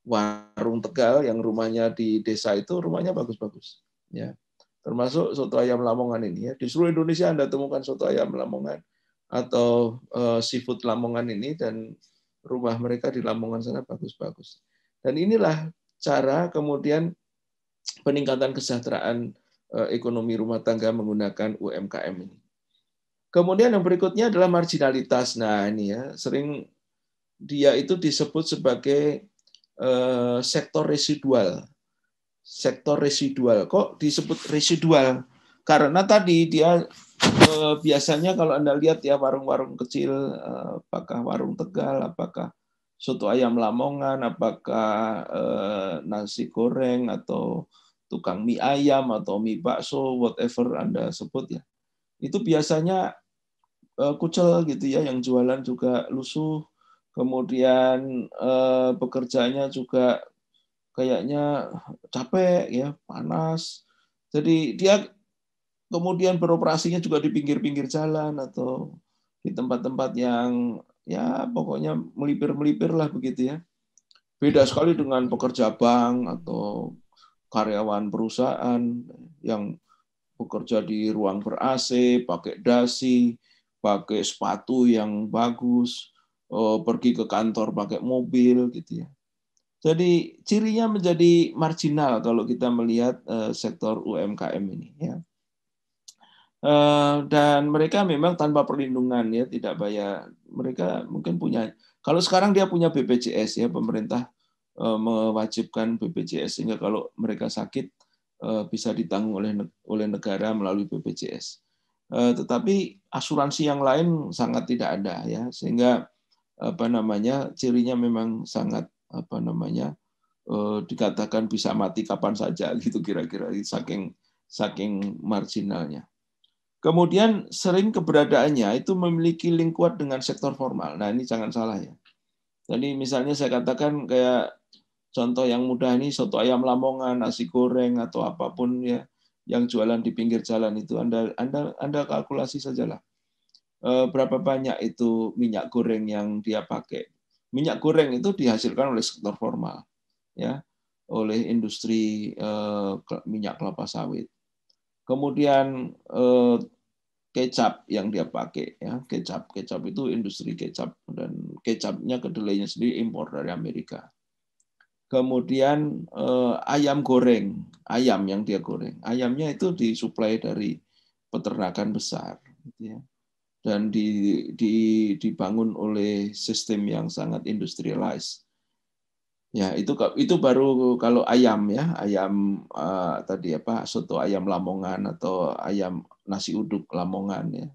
warung Tegal yang rumahnya di desa itu rumahnya bagus-bagus ya. Termasuk soto ayam Lamongan ini ya. Di seluruh Indonesia Anda temukan soto ayam Lamongan atau seafood Lamongan ini dan rumah mereka di Lamongan sana bagus-bagus. Dan inilah cara kemudian peningkatan kesejahteraan ekonomi rumah tangga menggunakan UMKM ini. Kemudian yang berikutnya adalah marginalitas. Nah, ini ya, sering dia itu disebut sebagai sektor residual. Sektor residual. Kok disebut residual? Karena tadi dia biasanya kalau Anda lihat ya warung-warung kecil, apakah warung Tegal, apakah soto ayam Lamongan, apakah nasi goreng atau tukang mie ayam atau mie bakso, whatever Anda sebut ya. Itu biasanya kucel gitu ya, yang jualan juga lusuh, kemudian pekerjaannya juga kayaknya capek ya, panas. Jadi dia kemudian beroperasinya juga di pinggir-pinggir jalan atau di tempat-tempat yang ya pokoknya melipir-melipir lah begitu ya. Beda sekali dengan pekerja bank atau karyawan perusahaan yang bekerja di ruang ber-AC, pakai dasi, pakai sepatu yang bagus, pergi ke kantor pakai mobil gitu ya. Jadi cirinya menjadi marginal kalau kita melihat sektor UMKM ini ya. Dan mereka memang tanpa perlindungan ya, tidak bayar. Mereka mungkin punya, kalau sekarang dia punya BPJS ya, pemerintah mewajibkan BPJS sehingga kalau mereka sakit bisa ditanggung oleh negara melalui BPJS. Tetapi asuransi yang lain sangat tidak ada ya, sehingga cirinya memang sangat dikatakan bisa mati kapan saja gitu kira-kira, saking marginalnya. Kemudian sering keberadaannya itu memiliki link kuat dengan sektor formal. Nah ini jangan salah ya. Jadi misalnya saya katakan kayak contoh yang mudah ini soto ayam Lamongan, nasi goreng atau apapun ya yang jualan di pinggir jalan itu Anda kalkulasi sajalah berapa banyak itu minyak goreng yang dia pakai. Minyak goreng itu dihasilkan oleh sektor formal ya, oleh industri minyak kelapa sawit. Kemudian kecap yang dia pakai ya, kecap itu industri kecap dan kecapnya kedelainya sendiri impor dari Amerika. Kemudian ayam goreng, ayam yang dia goreng, ayamnya itu disuplai dari peternakan besar gitu ya. Dan dibangun oleh sistem yang sangat industrialized. Ya, itu baru kalau ayam ya, ayam tadi soto ayam Lamongan atau ayam nasi uduk Lamongan ya,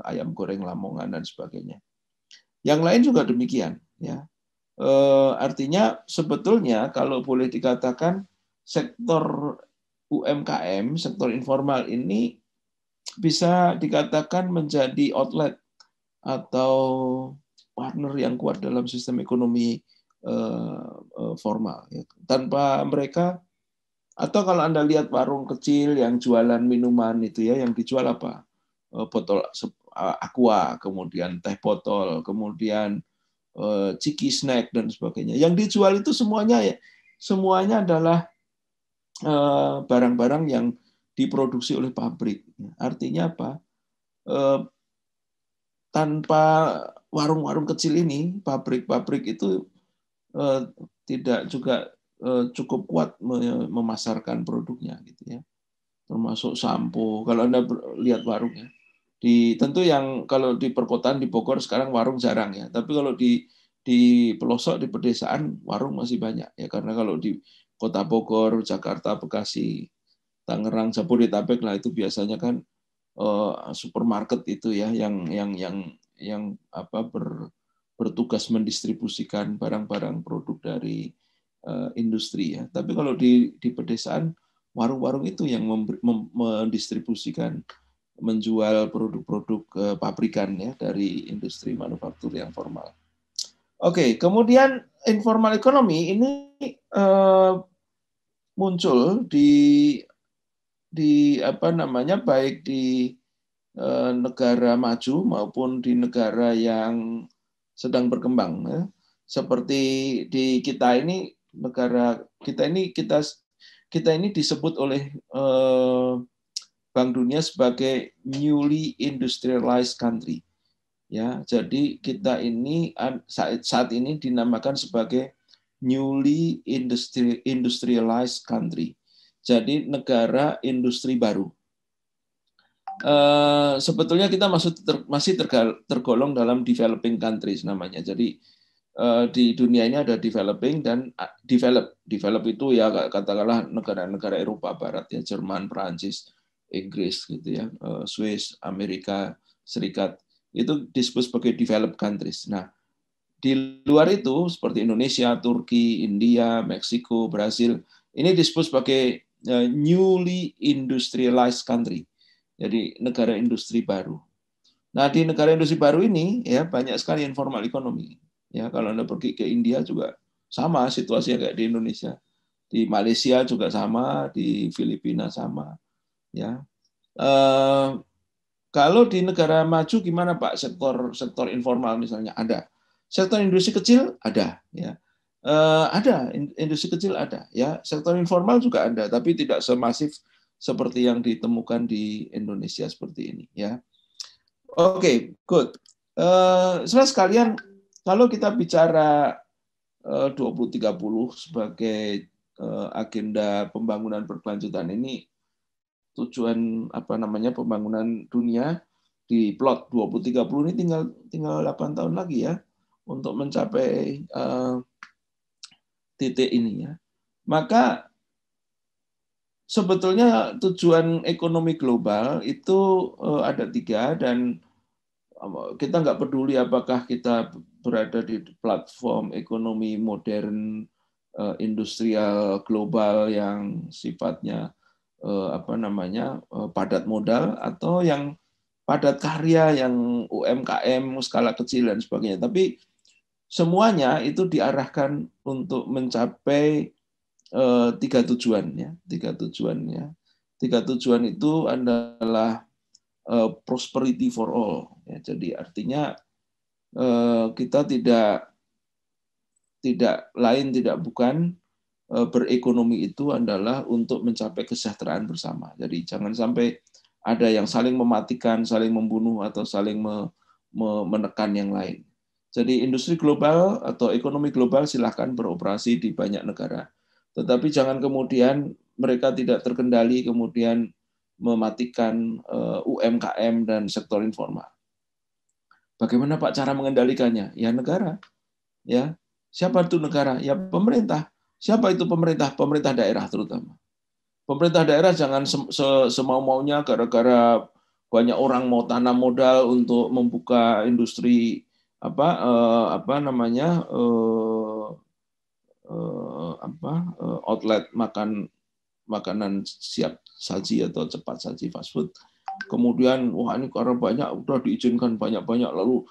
ayam goreng Lamongan dan sebagainya. Yang lain juga demikian ya. Artinya sebetulnya kalau boleh dikatakan sektor UMKM, sektor informal ini bisa dikatakan menjadi outlet atau partner yang kuat dalam sistem ekonomi formal. Tanpa mereka, atau kalau Anda lihat warung kecil yang jualan minuman itu ya, yang dijual apa? Botol aqua, kemudian teh botol, kemudian ciki snack dan sebagainya. Yang dijual itu semuanya adalah barang-barang yang diproduksi oleh pabrik. Artinya apa? Tanpa warung-warung kecil ini, pabrik-pabrik itu tidak juga cukup kuat memasarkan produknya gitu ya, termasuk sampo. Kalau Anda lihat warung ya, tentu yang kalau di perkotaan di Bogor sekarang warung jarang ya, tapi kalau di pelosok di pedesaan warung masih banyak ya, karena kalau di Kota Bogor, Jakarta, Bekasi, Tangerang, Jabodetabek lah itu biasanya kan supermarket itu ya yang bertugas mendistribusikan barang-barang produk dari industri ya. Tapi kalau di pedesaan warung-warung itu yang mendistribusikan, menjual produk-produk pabrikan ya dari industri manufaktur yang formal. Oke, kemudian informal ekonomi ini muncul di baik di negara maju maupun di negara yang sedang berkembang ya. Seperti di kita ini, negara kita ini disebut oleh Bank Dunia sebagai newly industrialized country. Ya, jadi kita ini saat ini dinamakan sebagai newly industrialized country. Jadi negara industri baru. Sebetulnya kita masih tergolong dalam developing countries namanya. Jadi di dunia ini ada developing dan develop. Develop itu ya katakanlah negara-negara Eropa Barat ya, Jerman, Perancis, Inggris gitu ya, Swiss, Amerika Serikat, itu disebut sebagai developed countries. Nah, di luar itu seperti Indonesia, Turki, India, Meksiko, Brasil, ini disebut sebagai newly industrialized country. Jadi negara industri baru. Nah, di negara industri baru ini ya banyak sekali informal ekonomi. Ya, kalau Anda pergi ke India juga sama situasinya kayak di Indonesia. Di Malaysia juga sama, di Filipina sama. Ya. Kalau di negara maju gimana Pak, sektor informal misalnya ada. Sektor industri kecil ada ya. Ada industri kecil ada ya. Sektor informal juga ada, tapi tidak semasif seperti yang ditemukan di Indonesia seperti ini ya. Oke, good. Saudara sekalian, Kalau kita bicara 2030 sebagai agenda pembangunan berkelanjutan ini, tujuan pembangunan dunia di plot 2030 ini tinggal 8 tahun lagi ya untuk mencapai titik ini ya. Maka sebetulnya tujuan ekonomi global itu ada 3, dan kita nggak peduli apakah kita berada di platform ekonomi modern, industrial global yang sifatnya padat modal, atau yang padat karya yang UMKM skala kecil dan sebagainya. Tapi semuanya itu diarahkan untuk mencapai 3 tujuan ya. 3 tujuannya. 3 tujuan itu adalah prosperity for all. Ya, jadi artinya kita tidak bukan berekonomi itu adalah untuk mencapai kesejahteraan bersama. Jadi jangan sampai ada yang saling mematikan, saling membunuh, atau saling menekan yang lain. Jadi industri global atau ekonomi global silahkan beroperasi di banyak negara. Tetapi jangan kemudian mereka tidak terkendali, kemudian mematikan UMKM dan sektor informal. Bagaimana Pak cara mengendalikannya? Ya negara. Ya, siapa itu negara? Ya pemerintah. Siapa itu pemerintah? Pemerintah daerah terutama. Pemerintah daerah jangan semau-maunya gara-gara banyak orang mau tanam modal untuk membuka industri outlet makanan siap saji atau cepat saji fast food. Kemudian wah ini karena banyak udah diizinkan banyak-banyak, lalu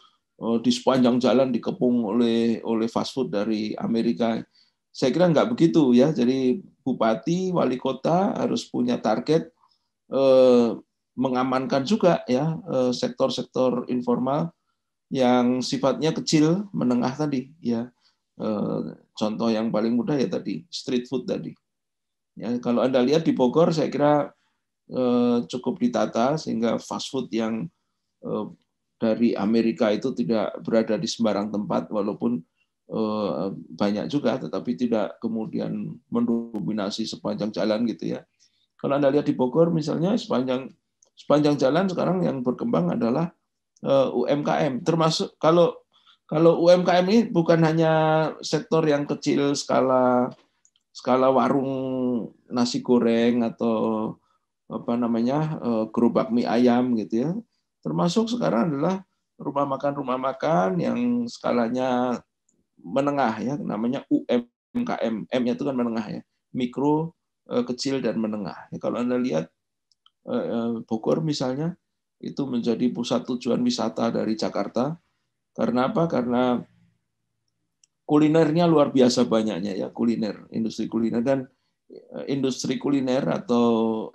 di sepanjang jalan dikepung oleh fast food dari Amerika. Saya kira nggak begitu ya. Jadi bupati, wali kota harus punya target mengamankan juga ya sektor-sektor informal yang sifatnya kecil menengah tadi ya. Contoh yang paling mudah ya tadi street food tadi. Ya, kalau Anda lihat di Bogor, saya kira cukup ditata sehingga fast food yang dari Amerika itu tidak berada di sembarang tempat, walaupun banyak juga, tetapi tidak kemudian mendominasi sepanjang jalan gitu ya. Kalau Anda lihat di Bogor misalnya sepanjang jalan sekarang yang berkembang adalah UMKM, termasuk kalau UMKM ini bukan hanya sektor yang kecil skala warung nasi goreng atau gerobak mie ayam gitu ya. Termasuk sekarang adalah rumah makan yang skalanya menengah ya, namanya UMKM. M-nya itu kan menengah ya. Mikro, kecil dan menengah. Ya, kalau Anda lihat Bogor misalnya itu menjadi pusat tujuan wisata dari Jakarta. Karena apa? Karena kulinernya luar biasa banyaknya ya, kuliner, industri kuliner, dan industri kuliner atau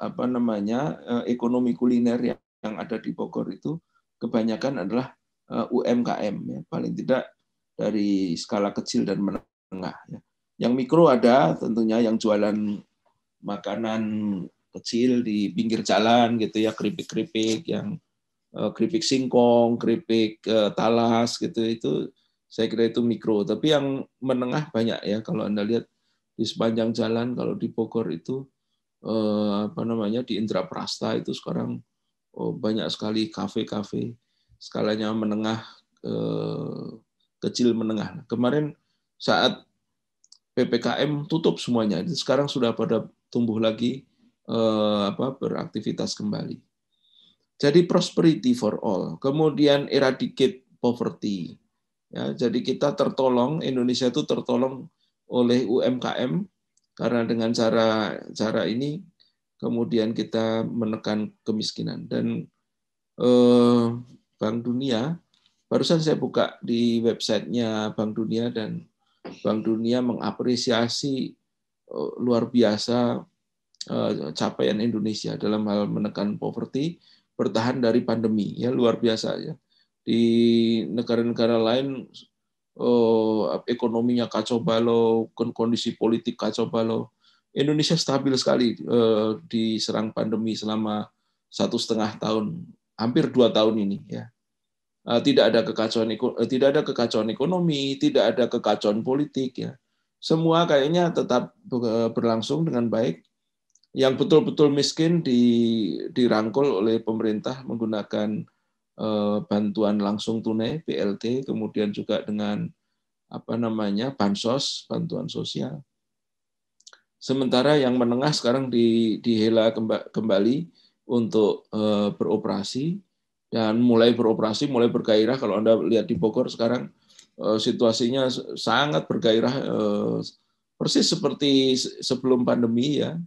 ekonomi kuliner yang ada di Bogor itu kebanyakan adalah UMKM ya, paling tidak dari skala kecil dan menengah ya. Yang mikro ada tentunya yang jualan makanan kecil di pinggir jalan gitu ya, keripik-keripik yang keripik singkong, keripik talas gitu, itu saya kira itu mikro. Tapi yang menengah banyak ya, kalau Anda lihat di sepanjang jalan, kalau di Bogor itu di Indraprasta itu sekarang banyak sekali kafe-kafe skalanya menengah, kecil menengah. Kemarin saat PPKM tutup semuanya, sekarang sudah pada tumbuh lagi, beraktivitas kembali. Jadi prosperity for all, kemudian eradicate poverty. Ya, jadi kita tertolong, Indonesia itu tertolong oleh UMKM karena dengan cara ini kemudian kita menekan kemiskinan. Dan Bank Dunia, barusan saya buka di websitenya Bank Dunia, dan Bank Dunia mengapresiasi luar biasa capaian Indonesia dalam hal menekan poverty, bertahan dari pandemi, ya luar biasa ya. Di negara-negara lain ekonominya kacau balau, kondisi politik kacau balau. Indonesia stabil sekali diserang pandemi selama 1,5 tahun, hampir 2 tahun ini ya. tidak ada kekacauan ekonomi, tidak ada kekacauan politik ya. Semua kayaknya tetap berlangsung dengan baik. Yang betul-betul miskin dirangkul oleh pemerintah menggunakan bantuan langsung tunai BLT, kemudian juga dengan bansos, bantuan sosial. Sementara yang menengah sekarang dihela kembali untuk beroperasi dan mulai beroperasi, mulai bergairah. Kalau Anda lihat di Bogor sekarang situasinya sangat bergairah, persis seperti sebelum pandemi ya.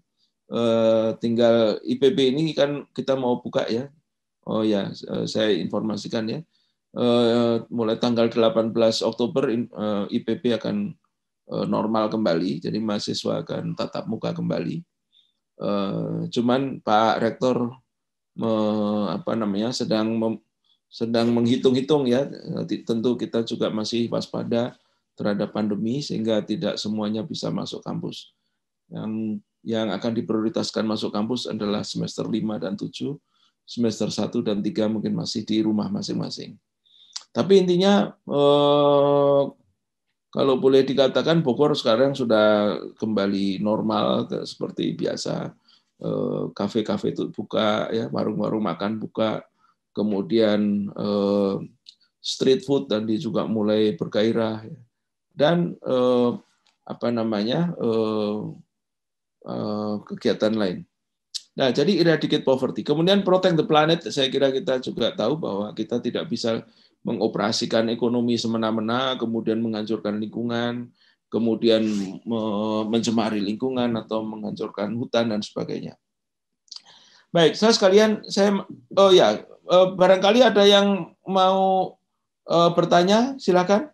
Tinggal IPB ini kan kita mau buka ya. Oh ya, saya informasikan ya. Mulai tanggal 18 Oktober IPB akan normal kembali, jadi mahasiswa akan tatap muka kembali. Cuman Pak Rektor sedang menghitung-hitung ya. Tentu kita juga masih waspada terhadap pandemi sehingga tidak semuanya bisa masuk kampus. Yang akan diprioritaskan masuk kampus adalah semester 5 dan 7, semester 1 dan 3 mungkin masih di rumah masing-masing. Tapi intinya kalau boleh dikatakan Bogor sekarang sudah kembali normal seperti biasa. Kafe-kafe itu buka, ya, warung-warung makan buka, kemudian street food tadi juga mulai bergairah, dan kegiatan lain. Nah, jadi eradicate poverty. Kemudian protect the planet, saya kira kita juga tahu bahwa kita tidak bisa mengoperasikan ekonomi semena-mena, kemudian menghancurkan lingkungan, kemudian mencemari lingkungan atau menghancurkan hutan dan sebagainya. Baik, barangkali ada yang mau bertanya, silakan.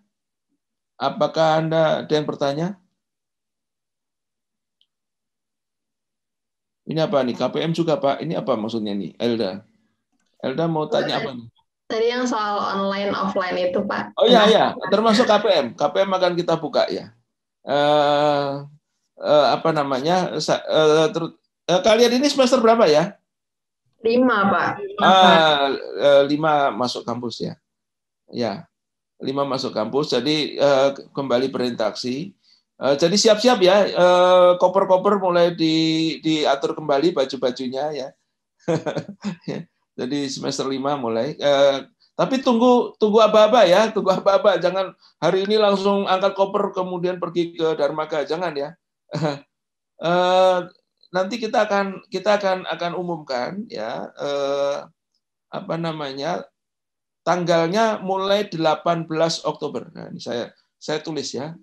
Apakah Anda ada yang bertanya? Ini apa nih? KPM juga, Pak. Ini apa maksudnya nih, Elda? Elda mau tanya apa nih? Tadi yang soal online offline itu, Pak. Oh iya, termasuk KPM. KPM akan kita buka ya. Kalian ini semester berapa ya? 5, Pak. 5 masuk kampus ya. Ya, 5 masuk kampus. Jadi kembali berinteraksi. Jadi siap-siap ya, koper-koper mulai diatur kembali baju-bajunya ya. Jadi semester 5 mulai. Tapi tunggu aba-aba ya, tunggu aba-aba. Jangan hari ini langsung angkat koper kemudian pergi ke Dharmaka, jangan ya. Nanti kita akan umumkan ya tanggalnya mulai 18 Oktober. Nah, ini saya tulis ya.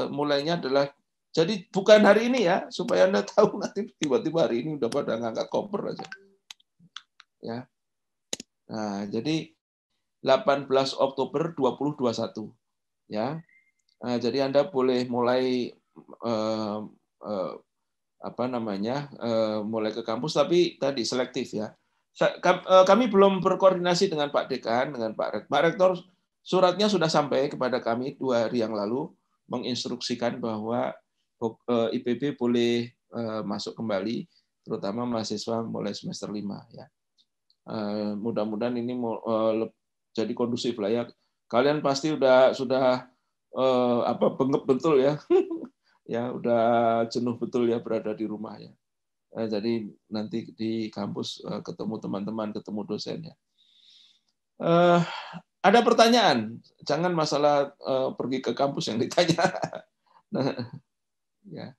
Mulainya adalah, jadi bukan hari ini ya, supaya Anda tahu nanti tiba-tiba hari ini udah pada ngangkat koper aja. Ya. Nah, jadi 18 Oktober 2021 ya. Nah, jadi Anda boleh mulai mulai ke kampus, tapi tadi selektif ya. Kami belum berkoordinasi dengan Pak Dekan, dengan Pak Rektor. Suratnya sudah sampai kepada kami 2 hari yang lalu, menginstruksikan bahwa IPB boleh masuk kembali, terutama mahasiswa mulai semester 5 ya. Mudah-mudahan ini jadi kondusif lah ya. Kalian pasti sudah bengep betul ya. Ya udah jenuh betul ya berada di rumah ya. Jadi nanti di kampus ketemu teman-teman, ketemu dosennya. Ada pertanyaan? Jangan masalah pergi ke kampus yang ditanya. Nah, ya.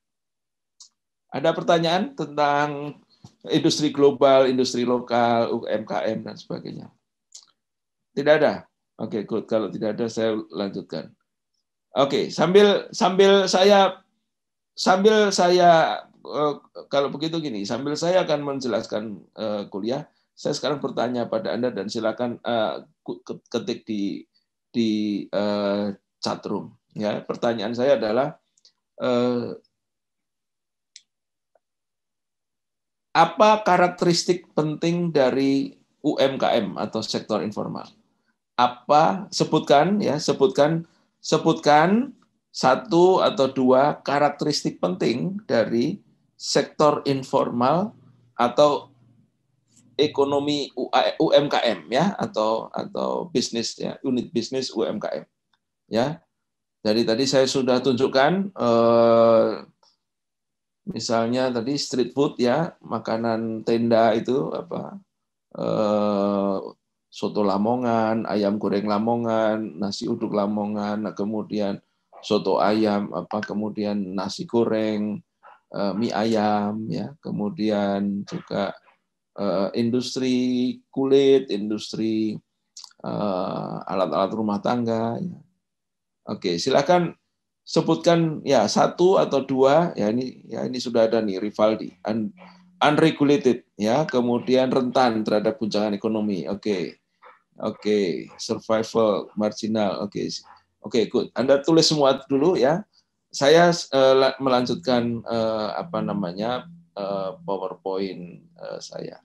Ada pertanyaan tentang industri global, industri lokal, UMKM dan sebagainya? Tidak ada. Oke, good. Kalau tidak ada saya lanjutkan. Oke, sambil saya kalau begitu gini, sambil saya akan menjelaskan kuliah, saya sekarang bertanya pada Anda dan silakan ketik di chatroom. Ya, pertanyaan saya adalah apa karakteristik penting dari UMKM atau sektor informal? Sebutkan 1 atau 2 karakteristik penting dari sektor informal atau ekonomi UMKM ya, atau bisnis ya, unit bisnis UMKM ya. Jadi tadi saya sudah tunjukkan misalnya tadi street food ya, makanan tenda itu apa, soto Lamongan, ayam goreng Lamongan, nasi uduk Lamongan, kemudian soto ayam, apa, kemudian nasi goreng, mie ayam ya, kemudian juga industri kulit, industri alat-alat rumah tangga. Oke, silakan sebutkan ya satu atau dua ya, ini sudah ada nih Rivaldi. Unregulated ya, kemudian rentan terhadap guncangan ekonomi. Oke. Survival marginal. Oke, good. Anda tulis semua dulu ya. Saya melanjutkan PowerPoint saya.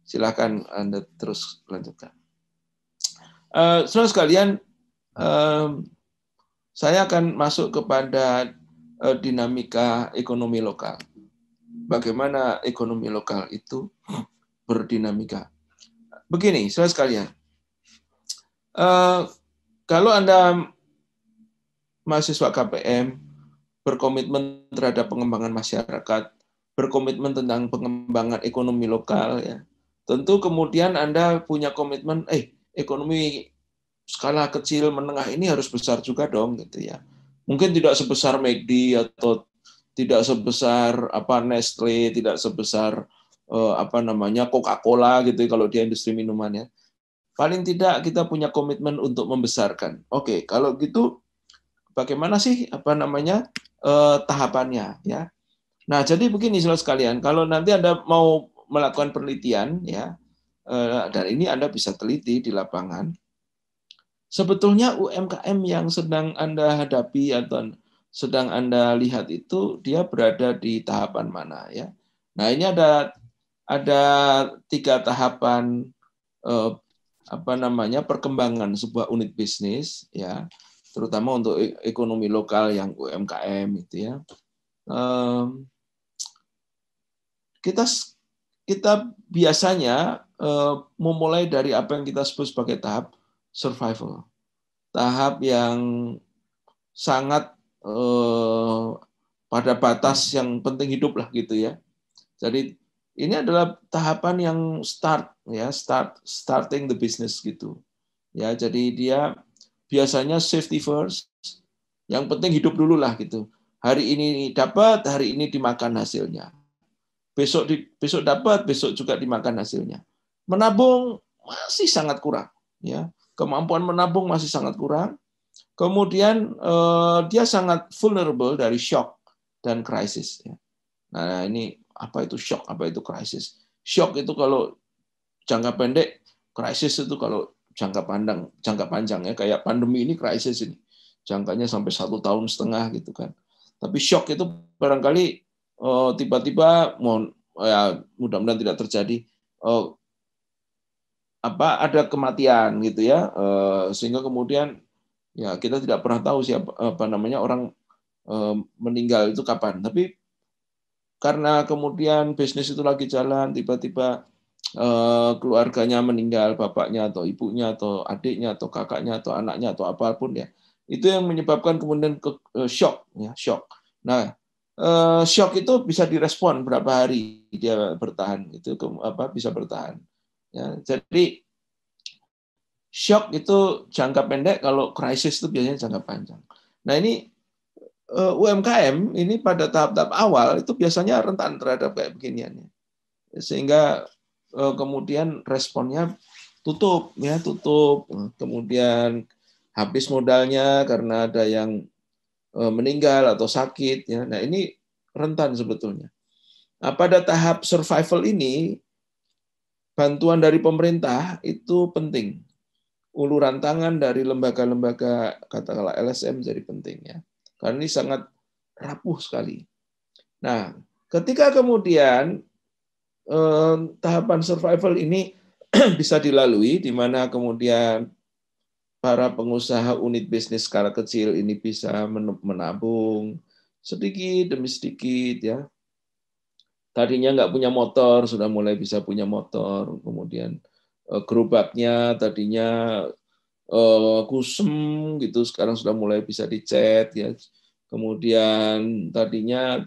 Silakan Anda terus lanjutkan. Saudara sekalian, saya akan masuk kepada dinamika ekonomi lokal. Bagaimana ekonomi lokal itu berdinamika. Begini, saudara sekalian, kalau Anda mahasiswa KPM berkomitmen terhadap pengembangan masyarakat, berkomitmen tentang pengembangan ekonomi lokal, ya, tentu kemudian Anda punya komitmen, ekonomi skala kecil menengah ini harus besar juga dong, gitu ya. Mungkin tidak sebesar McD atau tidak sebesar Nestle, tidak sebesar Coca-Cola gitu kalau dia industri minuman ya. Paling tidak kita punya komitmen untuk membesarkan. Oke, kalau gitu bagaimana sih tahapannya ya. Nah, jadi begini saudara sekalian, kalau nanti Anda mau melakukan penelitian ya, dan ini Anda bisa teliti di lapangan. Sebetulnya UMKM yang sedang Anda hadapi atau sedang Anda lihat itu dia berada di tahapan mana ya. Nah, ini ada 3 tahapan perkembangan sebuah unit bisnis ya, terutama untuk ekonomi lokal yang UMKM itu ya. Kita biasanya memulai dari apa yang kita sebut sebagai tahap survival, tahap yang sangat pada batas yang penting hidup lah gitu ya. Jadi ini adalah tahapan yang starting the business gitu ya. Jadi dia biasanya safety first, yang penting hidup dulu lah gitu. Hari ini dapat, hari ini dimakan hasilnya. Besok dapat, besok juga dimakan hasilnya. Menabung masih sangat kurang ya. Kemampuan menabung masih sangat kurang. Kemudian dia sangat vulnerable dari shock dan krisis. Nah, ini apa itu shock, apa itu krisis? Shock itu kalau jangka pendek, krisis itu kalau jangka panjang ya, kayak pandemi ini krisis ini. Jangkanya sampai 1,5 tahun gitu kan. Tapi shock itu barangkali tiba-tiba mudah-mudahan tidak terjadi ada kematian gitu ya, sehingga kemudian ya kita tidak pernah tahu siapa orang meninggal itu kapan. Tapi karena kemudian bisnis itu lagi jalan, tiba-tiba keluarganya meninggal, bapaknya atau ibunya atau adiknya atau kakaknya atau anaknya atau apapun ya, itu yang menyebabkan kemudian shock ya, shock. Nah, shock itu bisa direspon berapa hari dia bertahan, itu bisa bertahan. Ya, jadi shock itu jangka pendek, kalau krisis itu biasanya jangka panjang. Nah, ini UMKM ini pada tahap-tahap awal itu biasanya rentan terhadap kayak beginian. Sehingga kemudian responnya tutup, kemudian habis modalnya karena ada yang meninggal atau sakit. Ya. Nah, ini rentan sebetulnya. Nah, pada tahap survival ini, bantuan dari pemerintah itu penting. Uluran tangan dari lembaga-lembaga, katakanlah LSM, jadi penting ya. Karena ini sangat rapuh sekali. Nah, ketika kemudian tahapan survival ini bisa dilalui, di mana kemudian para pengusaha unit bisnis skala kecil ini bisa menabung sedikit demi sedikit ya. tadinya nggak punya motor sudah mulai bisa punya motor, kemudian gerobaknya tadinya kusem gitu, sekarang sudah mulai bisa dicat ya. Kemudian tadinya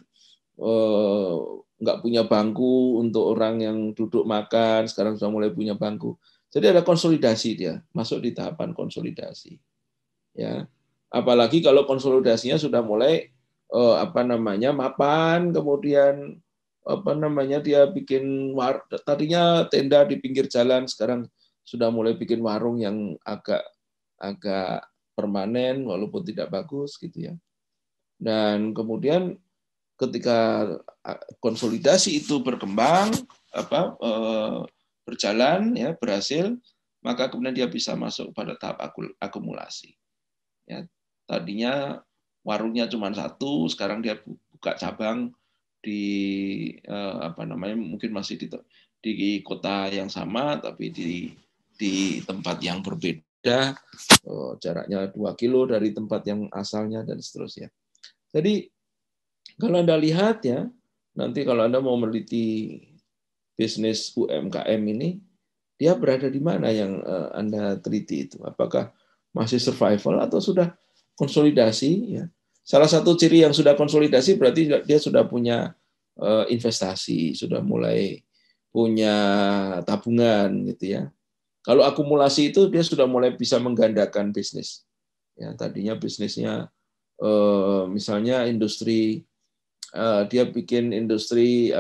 nggak punya bangku untuk orang yang duduk makan, sekarang sudah mulai punya bangku. Jadi ada konsolidasi, dia masuk di tahapan konsolidasi. Ya, apalagi kalau konsolidasinya sudah mulai mapan, kemudian dia bikin tadinya tenda di pinggir jalan, sekarang sudah mulai bikin warung yang agak agak permanen walaupun tidak bagus gitu ya. Dan kemudian ketika konsolidasi itu berkembang, berjalan ya, berhasil, maka kemudian dia bisa masuk pada tahap akumulasi. Ya, tadinya warungnya cuma satu, sekarang dia buka cabang di mungkin masih di kota yang sama, tapi di tempat yang berbeda, jaraknya 2 kilo dari tempat yang asalnya dan seterusnya. Jadi kalau Anda lihat ya, nanti kalau Anda mau meneliti bisnis UMKM ini, dia berada di mana yang Anda teliti itu? Apakah masih survival atau sudah konsolidasi? Ya. Salah satu ciri yang sudah konsolidasi berarti dia sudah punya investasi, sudah mulai punya tabungan gitu ya. Kalau akumulasi itu dia sudah mulai bisa menggandakan bisnis. Ya, tadinya bisnisnya misalnya industri, dia bikin industri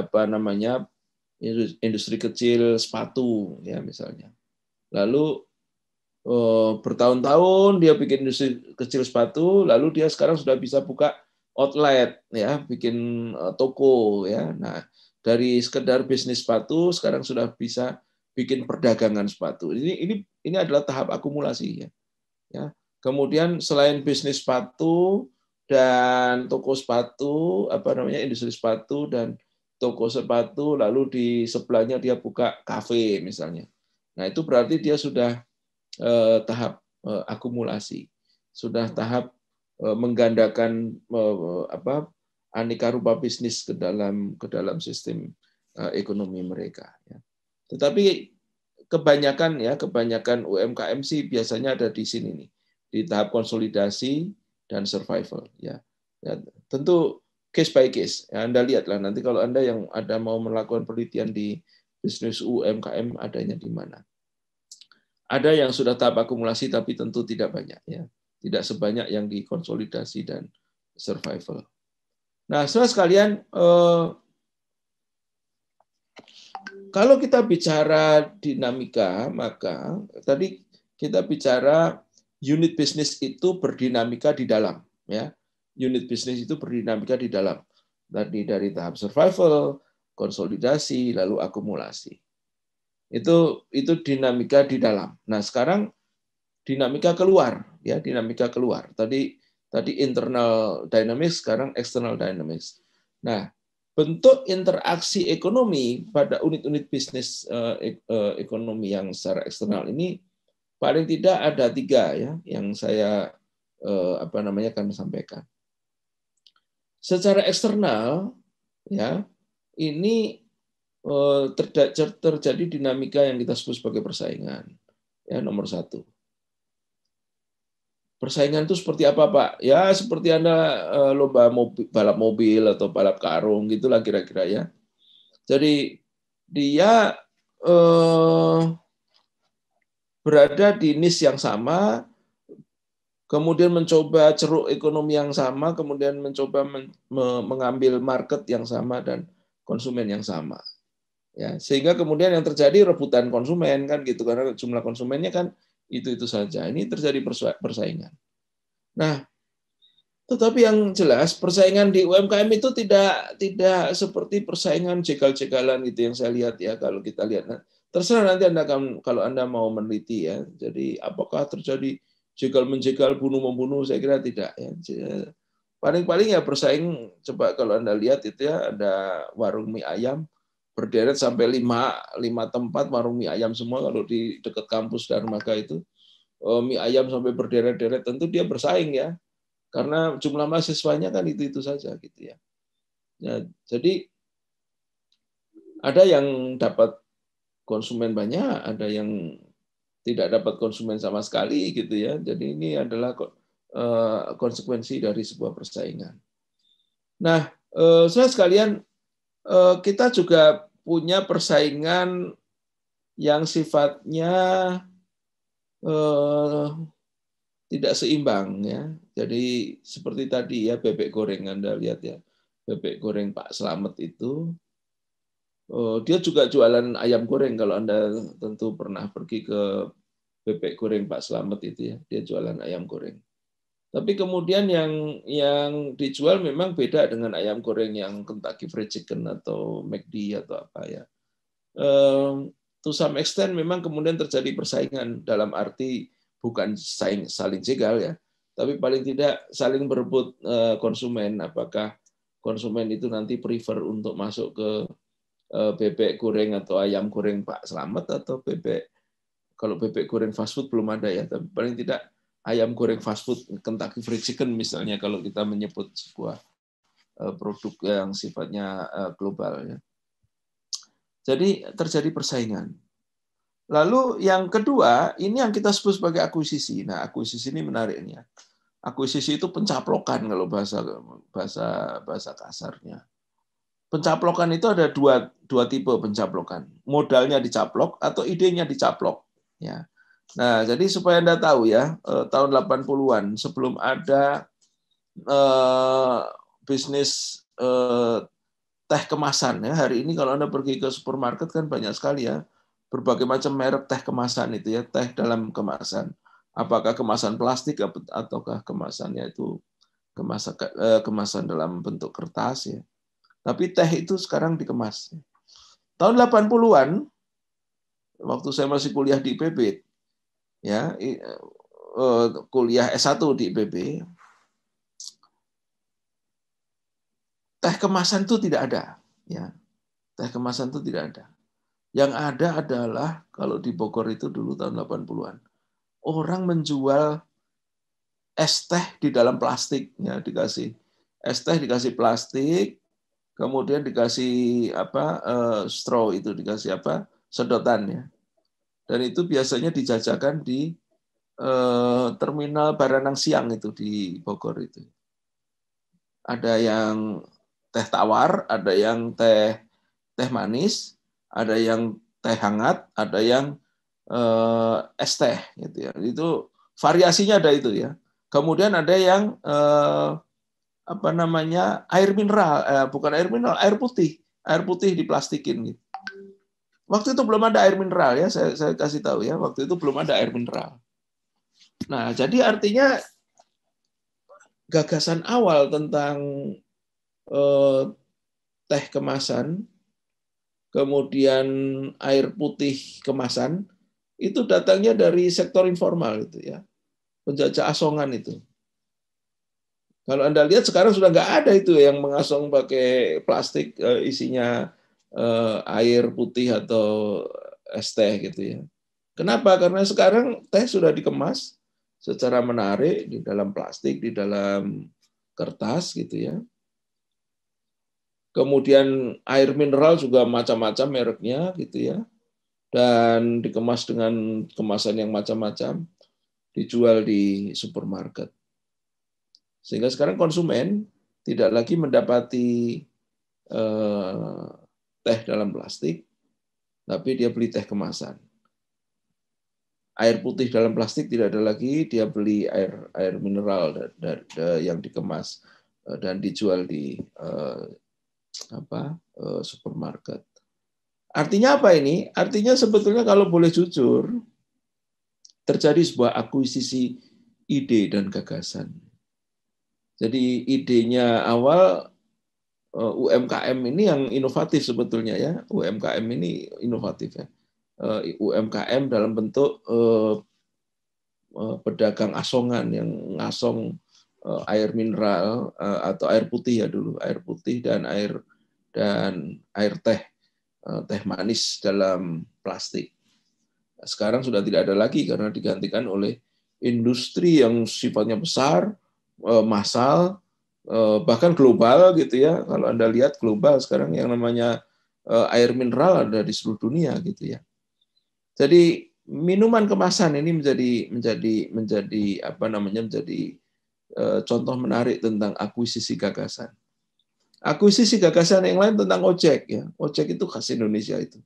industri kecil sepatu ya misalnya. Lalu bertahun-tahun dia bikin industri kecil sepatu, lalu dia sekarang sudah bisa buka outlet ya, bikin toko ya. Nah, dari sekedar bisnis sepatu sekarang sudah bisa bikin perdagangan sepatu. Ini adalah tahap akumulasi ya. Ya. Kemudian selain bisnis sepatu dan toko sepatu, industri sepatu dan toko sepatu, lalu di sebelahnya dia buka kafe misalnya. Nah, itu berarti dia sudah tahap akumulasi, sudah tahap menggandakan aneka rupa bisnis ke dalam sistem ekonomi mereka. Tetapi kebanyakan UMKM sih biasanya ada di sini nih, di tahap konsolidasi dan survival. Ya, tentu case by case. Ya, Anda lihatlah nanti kalau Anda yang ada mau melakukan penelitian di bisnis UMKM adanya di mana. Ada yang sudah tahap akumulasi tapi tentu tidak banyak ya. Tidak sebanyak yang di konsolidasi dan survival. Nah, saudara sekalian, kalau kita bicara dinamika, maka tadi kita bicara unit bisnis itu berdinamika di dalam ya. Unit bisnis itu berdinamika di dalam. Tadi dari tahap survival, konsolidasi, lalu akumulasi. Itu dinamika di dalam. Nah, sekarang dinamika keluar ya, dinamika keluar. Tadi internal dynamics, sekarang external dynamics. Nah, bentuk interaksi ekonomi pada unit-unit bisnis ekonomi yang secara eksternal ini paling tidak ada 3 ya yang saya akan sampaikan. Secara eksternal ya, ini terjadi dinamika yang kita sebut sebagai persaingan. Ya, nomor 1. Persaingan itu seperti apa, Pak? Ya, seperti Anda lomba balap mobil atau balap karung gitulah kira-kira ya. Jadi dia berada di niche yang sama, kemudian mencoba ceruk ekonomi yang sama, kemudian mencoba mengambil market yang sama dan konsumen yang sama. Ya, sehingga kemudian yang terjadi rebutan konsumen kan gitu, karena jumlah konsumennya kan itu saja. Ini terjadi persaingan. Nah, tetapi yang jelas persaingan di UMKM itu tidak seperti persaingan jegal-jegalan gitu yang saya lihat ya. Kalau kita lihat, terserah nanti Anda kalau Anda mau meneliti ya. Jadi apakah terjadi jegal-menjegal, bunuh-membunuh? Saya kira tidak ya. Paling-paling ya bersaing. Coba kalau Anda lihat itu ya, ada warung mie ayam berderet sampai 5 tempat warung mie ayam semua kalau di dekat kampus Dharmaka itu. Mie ayam sampai berderet-deret, tentu dia bersaing ya. Karena jumlah mahasiswanya kan itu saja gitu ya. Ya, jadi Ada yang dapat konsumen banyak, ada yang tidak dapat konsumen sama sekali gitu ya. Jadi ini adalah konsekuensi dari sebuah persaingan. Nah, saudara sekalian, kita juga punya persaingan yang sifatnya tidak seimbang ya. Jadi seperti tadi ya, bebek goreng Anda lihat ya, bebek goreng Pak Slamet itu dia juga jualan ayam goreng. Kalau Anda tentu pernah pergi ke bebek goreng Pak Slamet itu ya, dia jualan ayam goreng. Tapi kemudian yang dijual memang beda dengan ayam goreng yang Kentucky Fried Chicken atau McD atau apa ya. To some extent memang kemudian terjadi persaingan dalam arti bukan saling jegal ya, tapi paling tidak saling berebut konsumen. Apakah konsumen itu nanti prefer untuk masuk ke bebek goreng atau ayam goreng Pak Slamet atau kalau bebek goreng fast food belum ada ya, tapi paling tidak ayam goreng fast food Kentucky Fried Chicken misalnya kalau kita menyebut sebuah produk yang sifatnya global ya. Jadi terjadi persaingan. Lalu yang kedua, ini yang kita sebut sebagai akuisisi. Nah, akuisisi ini menariknya. Akuisisi itu pencaplokan kalau bahasa kasarnya. Pencaplokan itu ada dua tipe pencaplokan. Modalnya dicaplok atau idenya dicaplok. Ya. Nah, jadi supaya Anda tahu ya, tahun 80-an sebelum ada bisnis teh kemasan ya. Hari ini kalau Anda pergi ke supermarket kan banyak sekali ya berbagai macam merek teh kemasan itu ya, teh dalam kemasan. Apakah kemasan plastik ataukah kemasannya itu kemasan dalam bentuk kertas ya. Tapi teh itu sekarang dikemas. Tahun 80-an waktu saya masih kuliah di IPB ya, kuliah S1 di IPB, teh kemasan itu tidak ada ya. Teh kemasan itu tidak ada. Yang ada adalah kalau di Bogor itu dulu tahun 80-an, orang menjual es teh di dalam plastik ya, dikasih es teh dikasih plastik, kemudian dikasih straw itu dikasih sedotan ya. Dan itu biasanya dijajakan di terminal Baranang Siang itu di Bogor itu. Ada yang teh tawar, ada yang teh manis, ada yang teh hangat, ada yang es teh gitu ya. Itu variasinya ada itu ya. Kemudian ada yang air mineral, bukan air mineral, air putih diplastikin gitu. Waktu itu belum ada air mineral ya, saya kasih tahu ya, waktu itu belum ada air mineral. Nah, jadi artinya gagasan awal tentang teh kemasan, kemudian air putih kemasan, itu datangnya dari sektor informal itu ya, penjajah asongan itu. Kalau Anda lihat sekarang sudah nggak ada itu yang mengasong pakai plastik isinya air putih atau es teh gitu ya. Kenapa? Karena sekarang teh sudah dikemas secara menarik di dalam plastik, di dalam kertas gitu ya. Kemudian air mineral juga macam-macam mereknya gitu ya. Dan dikemas dengan kemasan yang macam-macam, dijual di supermarket. Sehingga sekarang konsumen tidak lagi mendapati teh dalam plastik, tapi dia beli teh kemasan. Air putih dalam plastik tidak ada lagi, dia beli air mineral yang dikemas dan dijual di supermarket. Artinya apa ini? Artinya sebetulnya kalau boleh jujur, terjadi sebuah akuisisi ide dan gagasan. Jadi idenya awal UMKM ini yang inovatif sebetulnya ya. UMKM ini inovatif ya. UMKM dalam bentuk pedagang asongan yang ngasong air mineral atau air putih ya dulu, air putih dan air teh manis dalam plastik. Sekarang sudah tidak ada lagi karena digantikan oleh industri yang sifatnya besar, massal, bahkan global gitu ya. Kalau Anda lihat global sekarang yang namanya air mineral ada di seluruh dunia gitu ya. Jadi minuman kemasan ini menjadi apa namanya menjadi contoh menarik tentang akuisisi gagasan. Akuisisi gagasan yang lain tentang ojek ya. Ojek itu khas Indonesia itu.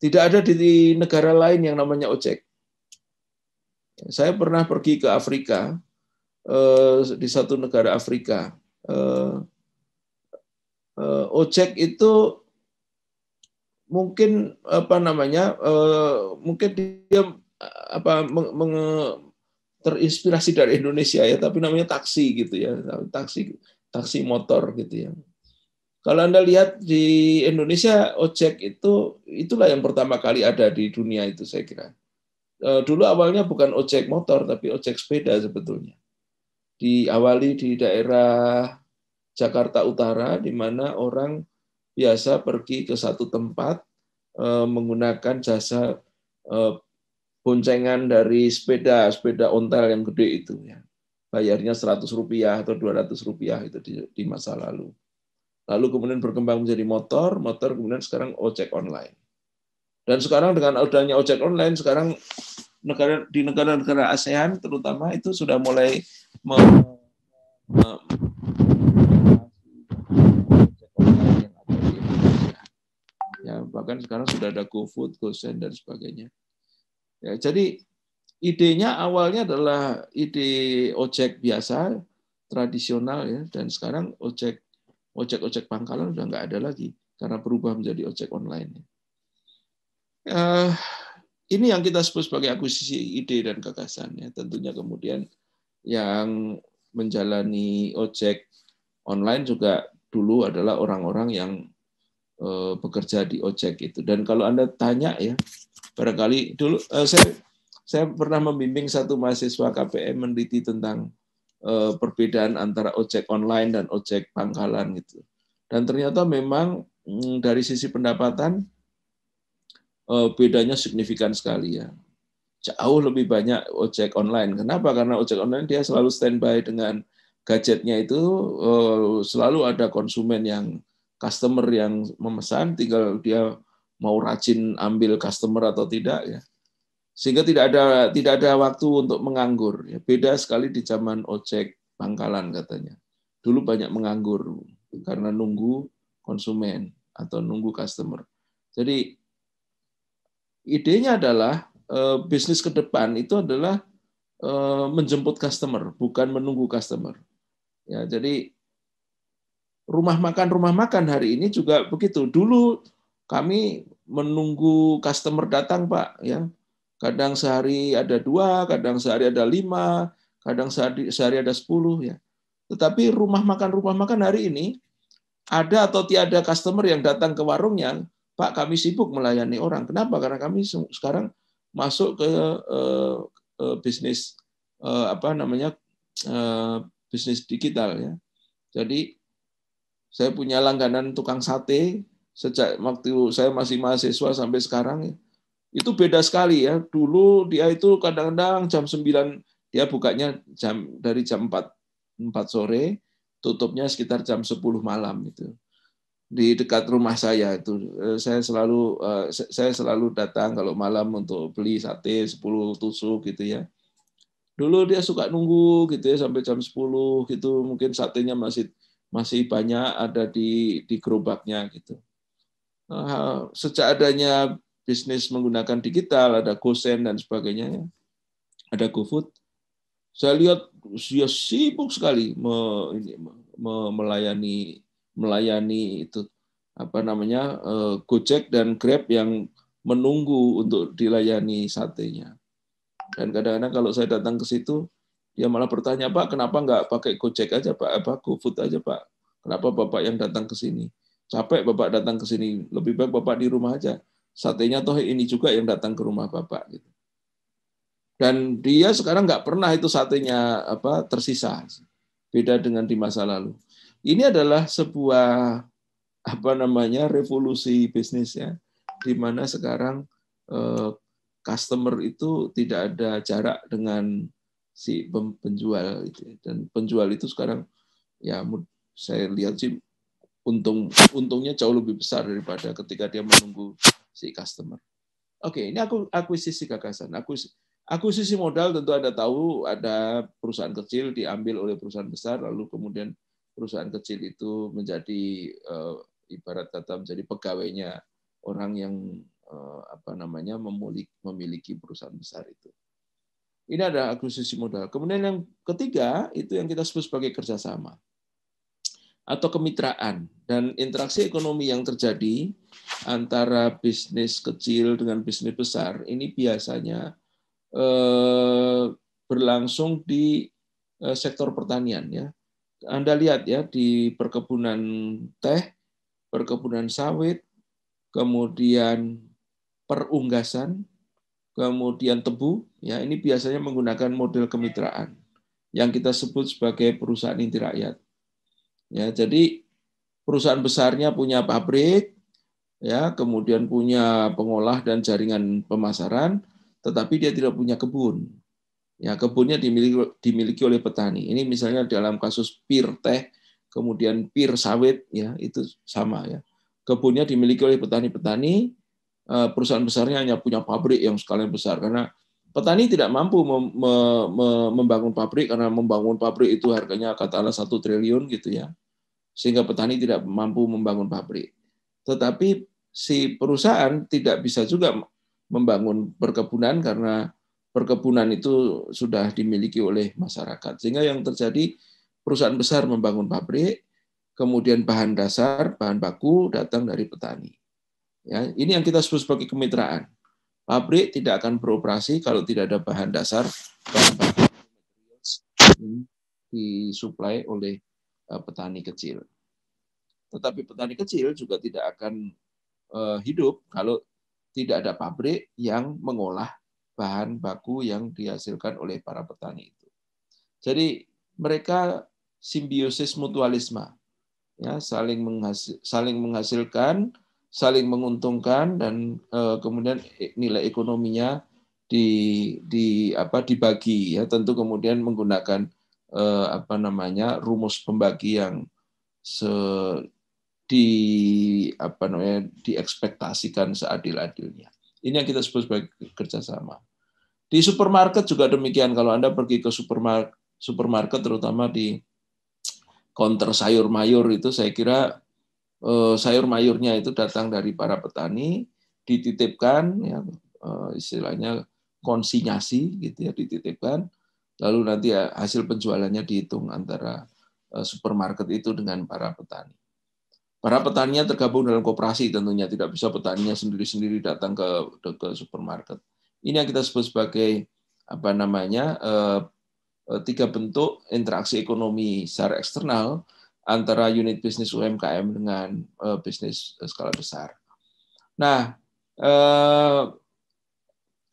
Tidak ada di negara lain yang namanya ojek. Saya pernah pergi ke Afrika, di satu negara Afrika. Ojek itu mungkin apa namanya, mungkin dia apa terinspirasi dari Indonesia ya, tapi namanya taksi gitu ya, taksi motor gitu ya. Kalau Anda lihat di Indonesia, ojek itulah yang pertama kali ada di dunia itu saya kira. Dulu awalnya bukan ojek motor, tapi ojek sepeda sebetulnya. Diawali di daerah Jakarta Utara, di mana orang biasa pergi ke satu tempat menggunakan jasa boncengan dari sepeda ontel yang gede itu. Ya. Bayarnya Rp100 atau Rp200 itu di masa lalu. Lalu kemudian berkembang menjadi motor kemudian sekarang ojek online. Dan sekarang dengan adanya ojek online, sekarang di negara-negara ASEAN terutama itu sudah mulai ya, bahkan sekarang sudah ada GoFood, GoSend dan sebagainya. Ya, jadi idenya awalnya adalah ide ojek biasa tradisional ya, dan sekarang ojek pangkalan udah nggak ada lagi karena berubah menjadi ojek online. Ini yang kita sebut sebagai akuisisi ide dan gagasan. Ya. Tentunya kemudian yang menjalani ojek online juga dulu adalah orang-orang yang bekerja di ojek itu. Dan kalau Anda tanya ya, barangkali dulu saya pernah membimbing satu mahasiswa KPM meneliti tentang perbedaan antara ojek online dan ojek pangkalan gitu. Dan ternyata memang dari sisi pendapatan bedanya signifikan sekali ya. Jauh lebih banyak ojek online. Kenapa? Karena ojek online dia selalu standby dengan gadgetnya itu, selalu ada konsumen yang customer yang memesan, tinggal dia mau rajin ambil customer atau tidak ya. Sehingga tidak ada waktu untuk menganggur. Ya, beda sekali di zaman ojek pangkalan katanya. Dulu banyak menganggur karena nunggu konsumen atau nunggu customer. Jadi idenya adalah bisnis ke depan itu adalah menjemput customer, bukan menunggu customer. Ya, jadi rumah makan hari ini juga begitu. Dulu kami menunggu customer datang, Pak. Ya, kadang sehari ada 2, kadang sehari ada 5, kadang sehari ada 10. Ya. Tetapi rumah makan hari ini ada atau tiada customer yang datang ke warungnya, Pak, kami sibuk melayani orang. Kenapa? Karena kami sekarang masuk ke bisnis bisnis digital ya. Jadi saya punya langganan tukang sate sejak waktu saya masih mahasiswa sampai sekarang. Itu beda sekali ya. Dulu dia itu kadang-kadang jam 9 dia bukanya dari jam 4 sore, tutupnya sekitar jam 10 malam itu. Di dekat rumah saya itu saya selalu datang kalau malam untuk beli sate 10 tusuk gitu ya. Dulu dia suka nunggu gitu ya sampai jam 10 gitu, mungkin satenya masih banyak ada di gerobaknya gitu. Sejak adanya bisnis menggunakan digital, ada GoSend dan sebagainya ya. Ada GoFood. Saya lihat dia sibuk sekali melayani itu Gojek dan Grab yang menunggu untuk dilayani satenya. Dan kadang-kadang kalau saya datang ke situ, dia malah bertanya, Pak, kenapa nggak pakai Gojek aja, Pak? GoFood aja, Pak? Kenapa Bapak yang datang ke sini? Capek Bapak datang ke sini, lebih baik Bapak di rumah aja. Satenya toh ini juga yang datang ke rumah Bapak. Gitu. Dan dia sekarang nggak pernah itu satenya tersisa. Beda dengan di masa lalu. Ini adalah sebuah revolusi bisnis ya, di mana sekarang customer itu tidak ada jarak dengan si penjual itu. Dan penjual itu sekarang ya saya lihat sih untungnya jauh lebih besar daripada ketika dia menunggu si customer. Oke, ini akuisisi gagasan. Akuisisi modal tentu Anda tahu ada perusahaan kecil diambil oleh perusahaan besar, lalu kemudian perusahaan kecil itu menjadi ibarat kata menjadi pegawainya orang yang memiliki perusahaan besar itu. Ini ada akuisisi modal. Kemudian yang ketiga itu yang kita sebut sebagai kerjasama atau kemitraan dan interaksi ekonomi yang terjadi antara bisnis kecil dengan bisnis besar ini biasanya berlangsung di sektor pertanian ya. Anda lihat ya di perkebunan teh, perkebunan sawit, kemudian perunggasan, kemudian tebu ya, ini biasanya menggunakan model kemitraan yang kita sebut sebagai perusahaan inti rakyat. Ya, jadi perusahaan besarnya punya pabrik, ya, kemudian punya pengolah dan pemasaran, tetapi dia tidak punya kebun. Ya, kebunnya dimiliki oleh petani. Ini misalnya dalam kasus pir teh, kemudian pir sawit, ya, itu sama ya. Kebunnya dimiliki oleh petani-petani, perusahaan besarnya hanya punya pabrik yang skala besar karena petani tidak mampu membangun pabrik karena membangun pabrik itu harganya katakanlah 1 triliun gitu ya. Sehingga petani tidak mampu membangun pabrik. Tetapi si perusahaan tidak bisa juga membangun perkebunan karena perkebunan itu sudah dimiliki oleh masyarakat. Sehingga yang terjadi perusahaan besar membangun pabrik, kemudian bahan dasar, bahan baku datang dari petani. Ya, ini yang kita sebut sebagai kemitraan. Pabrik tidak akan beroperasi kalau tidak ada bahan dasar, bahan baku disuplai oleh petani kecil. Tetapi petani kecil juga tidak akan hidup kalau tidak ada pabrik yang mengolah bahan baku yang dihasilkan oleh para petani itu. Jadi mereka simbiosis mutualisme, ya, saling menghasilkan, saling menguntungkan, dan kemudian nilai ekonominya dibagi, ya, tentu kemudian menggunakan rumus pembagi yang diekspektasikan seadil-adilnya. Ini yang kita sebut sebagai kerjasama. Di supermarket juga demikian. Kalau Anda pergi ke supermarket, terutama di counter sayur mayur itu, saya kira sayur mayurnya itu datang dari para petani, dititipkan, ya, istilahnya konsinyasi, gitu ya, dititipkan, lalu nanti hasil penjualannya dihitung antara supermarket itu dengan para petani. Para petaninya tergabung dalam koperasi tentunya, tidak bisa petaninya sendiri-sendiri datang ke supermarket. Ini yang kita sebut sebagai tiga bentuk interaksi ekonomi secara eksternal antara unit bisnis UMKM dengan bisnis skala besar. Nah,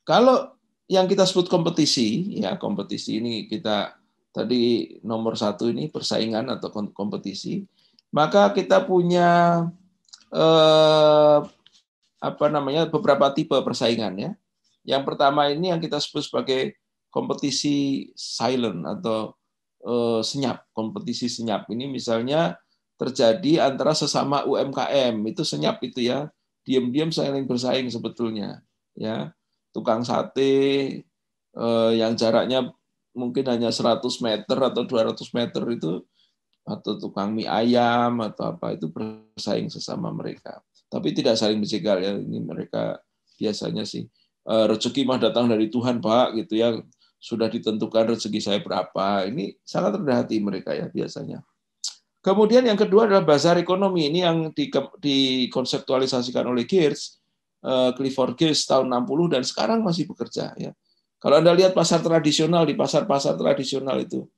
kalau yang kita sebut kompetisi, ya, kompetisi ini kita tadi nomor 1 ini persaingan atau kompetisi. Maka kita punya beberapa tipe persaingan, ya. Yang pertama ini yang kita sebut sebagai kompetisi silent atau senyap. Kompetisi senyap ini misalnya terjadi antara sesama UMKM, itu senyap itu ya, diam-diam saling bersaing sebetulnya, ya. Tukang sate yang jaraknya mungkin hanya 100 meter atau 200 meter itu, atau tukang mie ayam atau apa, itu bersaing sesama mereka. Tapi tidak saling menjegal, ya. Ini mereka biasanya sih rezeki mah datang dari Tuhan, Pak, gitu ya. Sudah ditentukan rezeki saya berapa. Ini sangat rendah hati mereka, ya, biasanya. Kemudian yang kedua adalah bazar ekonomi. Ini yang dikonseptualisasikan oleh Clifford Geertz tahun 60 dan sekarang masih bekerja, ya. Kalau Anda lihat pasar tradisional, di pasar-pasar tradisional itu,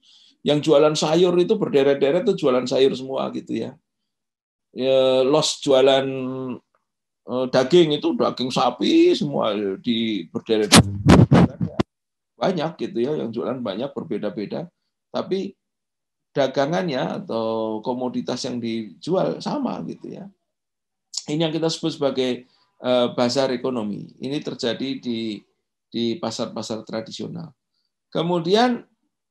yang jualan sayur itu berderet-deret itu jualan sayur semua gitu ya. Los jualan daging itu daging sapi semua berderet banyak gitu ya, yang jualan banyak berbeda-beda, tapi dagangannya atau komoditas yang dijual sama gitu ya. Ini yang kita sebut sebagai bazar ekonomi. Ini terjadi di pasar-pasar tradisional. Kemudian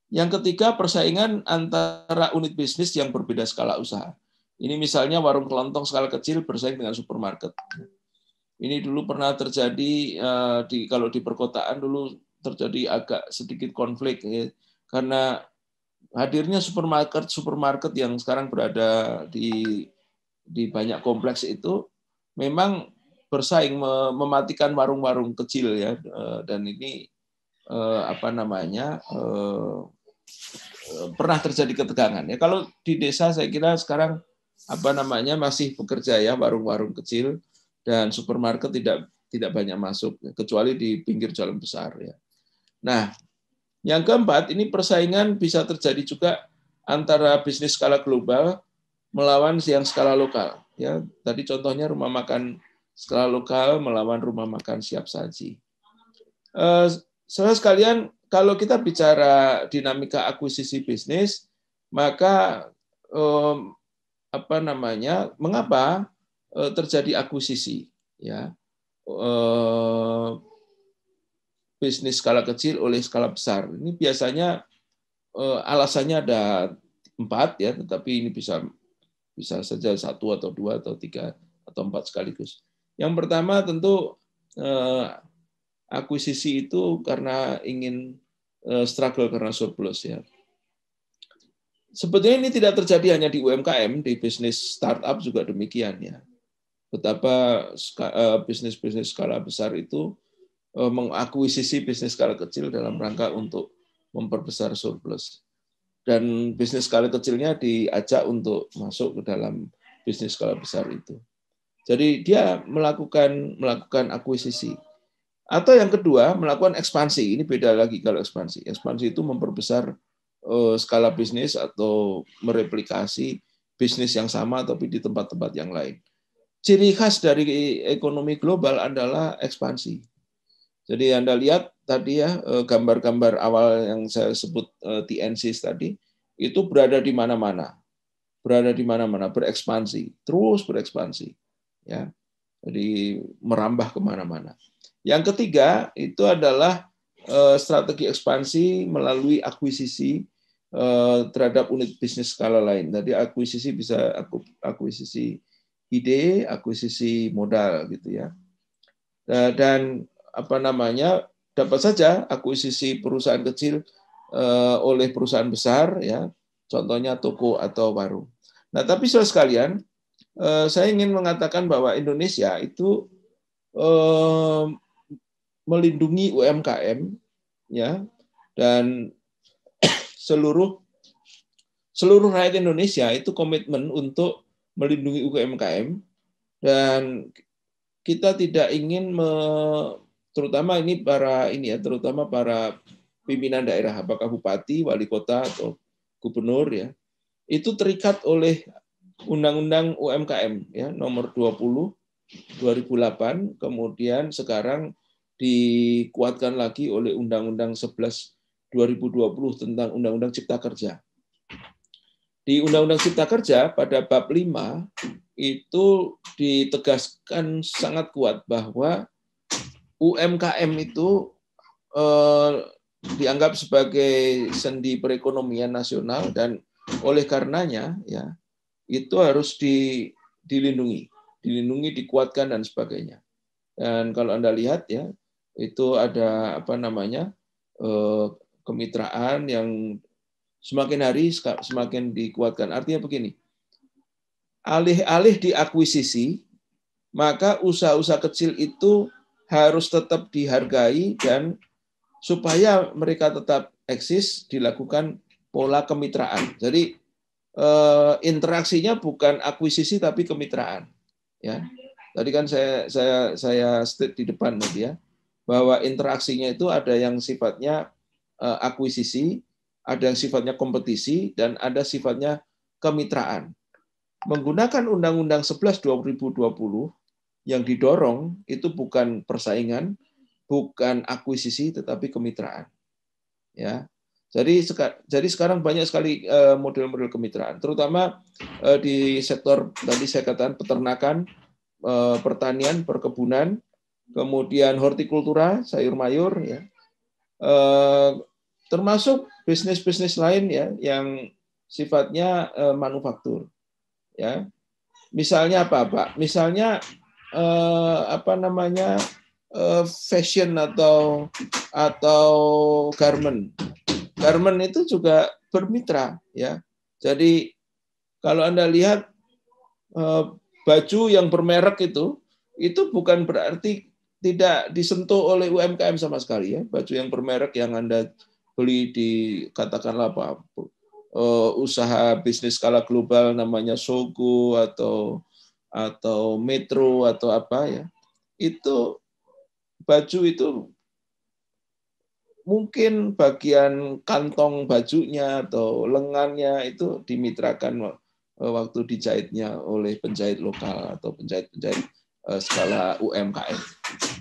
yang ketiga, persaingan antara unit bisnis yang berbeda skala usaha. Ini misalnya warung kelontong skala kecil bersaing dengan supermarket. Ini dulu pernah terjadi kalau di perkotaan dulu terjadi agak sedikit konflik ya, karena hadirnya supermarket yang sekarang berada di banyak kompleks itu memang bersaing mematikan warung-warung kecil ya, dan ini pernah terjadi ketegangan ya. Kalau di desa saya kira sekarang masih bekerja ya warung-warung kecil, dan supermarket tidak banyak masuk kecuali di pinggir jalan besar ya. Nah, yang keempat ini persaingan bisa terjadi juga antara bisnis skala global melawan yang skala lokal ya. Tadi contohnya rumah makan skala lokal melawan rumah makan siap saji. Saudara sekalian, kalau kita bicara dinamika akuisisi bisnis, maka mengapa terjadi akuisisi ya, bisnis skala kecil oleh skala besar? Ini biasanya alasannya ada 4 ya, tetapi ini bisa saja 1 atau 2 atau 3 atau 4 sekaligus. Yang pertama tentu akuisisi itu karena ingin struggle karena surplus ya. Sebetulnya ini tidak terjadi hanya di UMKM, di bisnis startup juga demikian ya. Betapa bisnis-bisnis skala besar itu mengakuisisi bisnis skala kecil dalam rangka untuk memperbesar surplus. Dan bisnis skala kecilnya diajak untuk masuk ke dalam bisnis skala besar itu. Jadi dia melakukan akuisisi. Atau yang kedua, melakukan ekspansi. Ini beda lagi kalau ekspansi. Ekspansi itu memperbesar skala bisnis atau mereplikasi bisnis yang sama tapi di tempat-tempat yang lain. Ciri khas dari ekonomi global adalah ekspansi. Jadi Anda lihat tadi ya, gambar-gambar awal yang saya sebut TNCs tadi, itu berada di mana-mana. Berada di mana-mana, berekspansi, terus berekspansi. Ya. Jadi merambah kemana-mana. Yang ketiga itu adalah strategi ekspansi melalui akuisisi terhadap unit bisnis skala lain. Jadi akuisisi bisa akuisisi ide, akuisisi modal gitu ya. Dan dapat saja akuisisi perusahaan kecil oleh perusahaan besar ya. Contohnya toko atau warung. Nah, tapi saudara sekalian, saya ingin mengatakan bahwa Indonesia itu melindungi UMKM ya, dan seluruh rakyat Indonesia itu komitmen untuk melindungi UMKM, dan kita tidak ingin terutama para pimpinan daerah, apakah bupati, wali kota atau gubernur ya, itu terikat oleh Undang-Undang UMKM ya nomor 20 2008, kemudian sekarang dikuatkan lagi oleh Undang-Undang 11 2020 tentang Undang-Undang Cipta Kerja. Di Undang-Undang Cipta Kerja pada bab 5 itu ditegaskan sangat kuat bahwa UMKM itu dianggap sebagai sendi perekonomian nasional, dan oleh karenanya ya itu harus dilindungi, dikuatkan dan sebagainya. Dan kalau Anda lihat ya, itu ada kemitraan yang semakin hari semakin dikuatkan. Artinya begini, alih-alih diakuisisi, maka usaha-usaha kecil itu harus tetap dihargai, dan supaya mereka tetap eksis dilakukan pola kemitraan. Jadi interaksinya bukan akuisisi tapi kemitraan. Ya, tadi kan saya state di depan tadi ya, bahwa interaksinya itu ada yang sifatnya akuisisi, ada yang sifatnya kompetisi, dan ada sifatnya kemitraan. Menggunakan Undang-Undang 11 2020 yang didorong itu bukan persaingan, bukan akuisisi, tetapi kemitraan. Ya, jadi sekarang banyak sekali model-model kemitraan, terutama di sektor tadi saya katakan peternakan, pertanian, perkebunan, kemudian hortikultura, sayur mayur, ya, termasuk bisnis-bisnis lain ya yang sifatnya manufaktur. Ya, misalnya apa, Pak? Misalnya fashion atau garment. Garment itu juga bermitra, ya. Jadi kalau Anda lihat baju yang bermerek itu bukan berarti tidak disentuh oleh UMKM sama sekali, ya. Baju yang bermerek yang Anda beli di katakanlah apa usaha bisnis skala global namanya Sogo atau Metro atau apa, ya. Itu baju itu mungkin bagian kantong bajunya atau lengannya itu dimitrakan waktu dijahitnya oleh penjahit lokal atau penjahit-penjahit skala UMKM.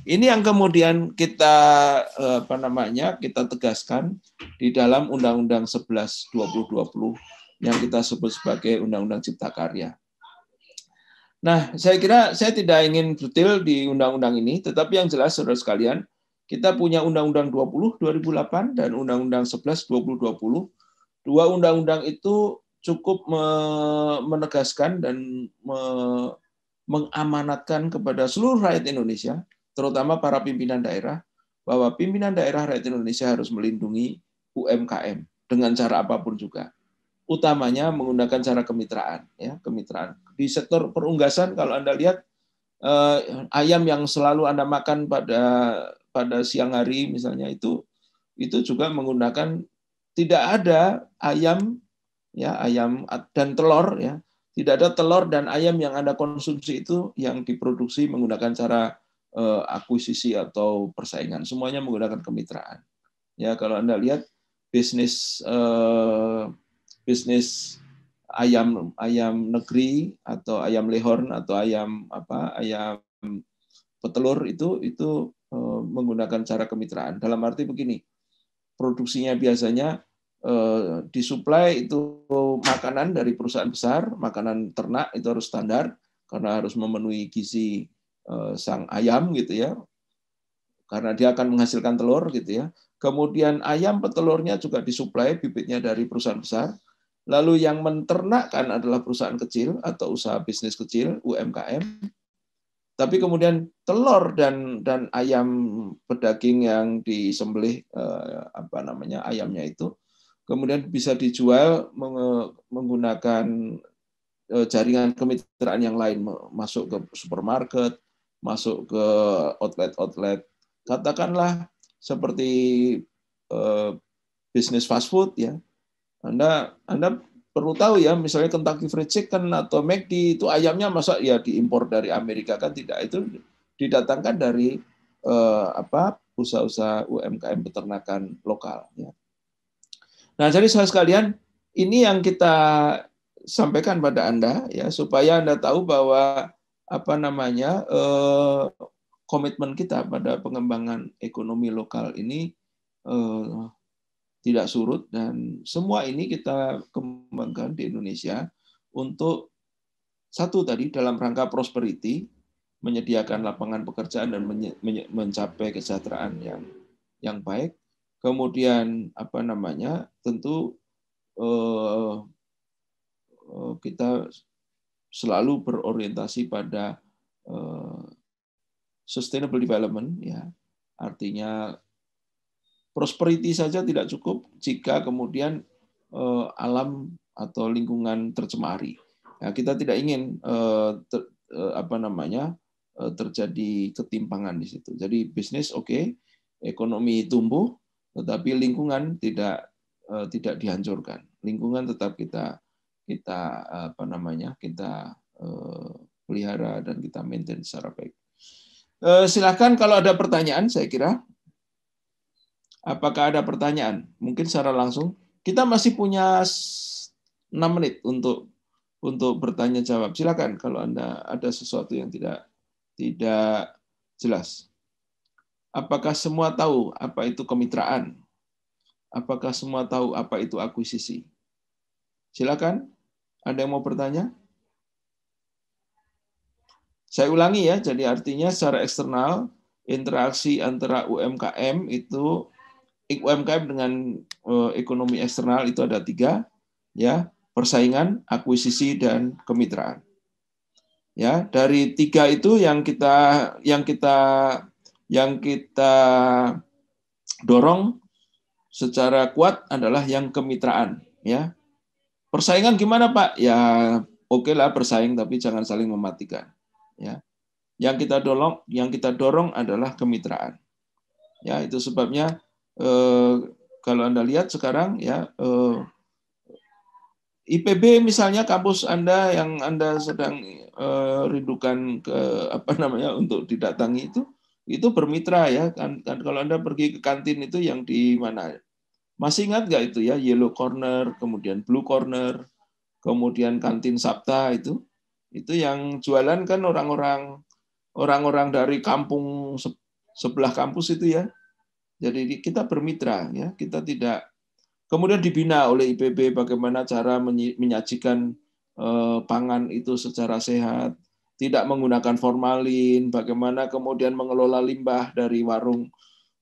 Ini yang kemudian kita kita tegaskan di dalam Undang-Undang 11 2020 yang kita sebut sebagai Undang-Undang Cipta Karya. Nah, saya kira saya tidak ingin detail di undang-undang ini, tetapi yang jelas saudara sekalian, kita punya Undang-Undang 20 2008 dan Undang-Undang 11 2020. Dua undang-undang itu cukup menegaskan dan mengamanatkan kepada seluruh rakyat Indonesia, terutama para pimpinan daerah, bahwa pimpinan daerah rakyat Indonesia harus melindungi UMKM dengan cara apapun juga. Utamanya menggunakan cara kemitraan, ya, kemitraan. Di sektor perunggasan kalau Anda lihat ayam yang selalu Anda makan pada siang hari misalnya itu juga menggunakan, tidak ada ayam, ya, ayam dan telur, ya. Tidak ada telur dan ayam yang Anda konsumsi itu yang diproduksi menggunakan cara akuisisi atau persaingan. Semuanya menggunakan kemitraan. Ya, kalau Anda lihat bisnis ayam negeri atau ayam lehorn atau ayam petelur itu menggunakan cara kemitraan. Dalam arti begini, produksinya biasanya disuplai itu makanan dari perusahaan besar, makanan ternak itu harus standar karena harus memenuhi gizi sang ayam gitu, ya. Karena dia akan menghasilkan telur gitu, ya. Kemudian ayam petelurnya juga disuplai bibitnya dari perusahaan besar. Lalu yang menternakkan adalah perusahaan kecil atau usaha bisnis kecil, UMKM. Tapi kemudian telur dan ayam pedaging yang disembelih ayamnya itu kemudian bisa dijual menggunakan jaringan kemitraan yang lain, masuk ke supermarket, masuk ke outlet, katakanlah seperti bisnis fast food, ya. Anda perlu tahu, ya, misalnya Kentucky Fried Chicken atau McD itu ayamnya masa ya diimpor dari Amerika, kan tidak, itu didatangkan dari usaha-usaha UMKM peternakan lokal, ya. Nah, jadi saudara sekalian, ini yang kita sampaikan pada Anda, ya, supaya Anda tahu bahwa komitmen kita pada pengembangan ekonomi lokal ini tidak surut, dan semua ini kita kembangkan di Indonesia untuk satu tadi dalam rangka prosperity, menyediakan lapangan pekerjaan dan mencapai kesejahteraan yang baik. Kemudian tentu kita selalu berorientasi pada sustainable development, ya. Artinya prosperity saja tidak cukup jika kemudian alam atau lingkungan tercemari. Ya, kita tidak ingin terjadi ketimpangan di situ. Jadi bisnis oke, ekonomi tumbuh, tetapi lingkungan tidak dihancurkan. Lingkungan tetap kita pelihara dan kita maintain secara baik. Silakan kalau ada pertanyaan, saya kira. Apakah ada pertanyaan? Mungkin secara langsung. Kita masih punya 6 menit untuk bertanya jawab. Silakan kalau Anda ada sesuatu yang tidak jelas. Apakah semua tahu apa itu kemitraan? Apakah semua tahu apa itu akuisisi? Silakan. Ada yang mau bertanya? Saya ulangi, ya. Jadi artinya secara eksternal, interaksi antara UMKM dengan ekonomi eksternal itu ada 3, ya. persaingan, akuisisi, dan kemitraan. Ya, dari 3 itu yang kita dorong secara kuat adalah yang kemitraan. Ya, persaingan gimana Pak? Ya, oke lah bersaing, tapi jangan saling mematikan. Ya, yang kita dorong adalah kemitraan. Ya, itu sebabnya kalau Anda lihat sekarang ya IPB misalnya kampus Anda yang Anda sedang rindukan untuk didatangi itu bermitra ya kan kalau Anda pergi ke kantin itu yang di mana? Masih ingat nggak itu ya, Yellow Corner, kemudian Blue Corner, kemudian kantin Sabta itu yang jualan kan orang-orang dari kampung sebelah kampus itu ya. Jadi kita bermitra ya, kita tidak. Kemudian dibina oleh IPB bagaimana cara menyajikan pangan itu secara sehat, tidak menggunakan formalin, bagaimana kemudian mengelola limbah dari warung.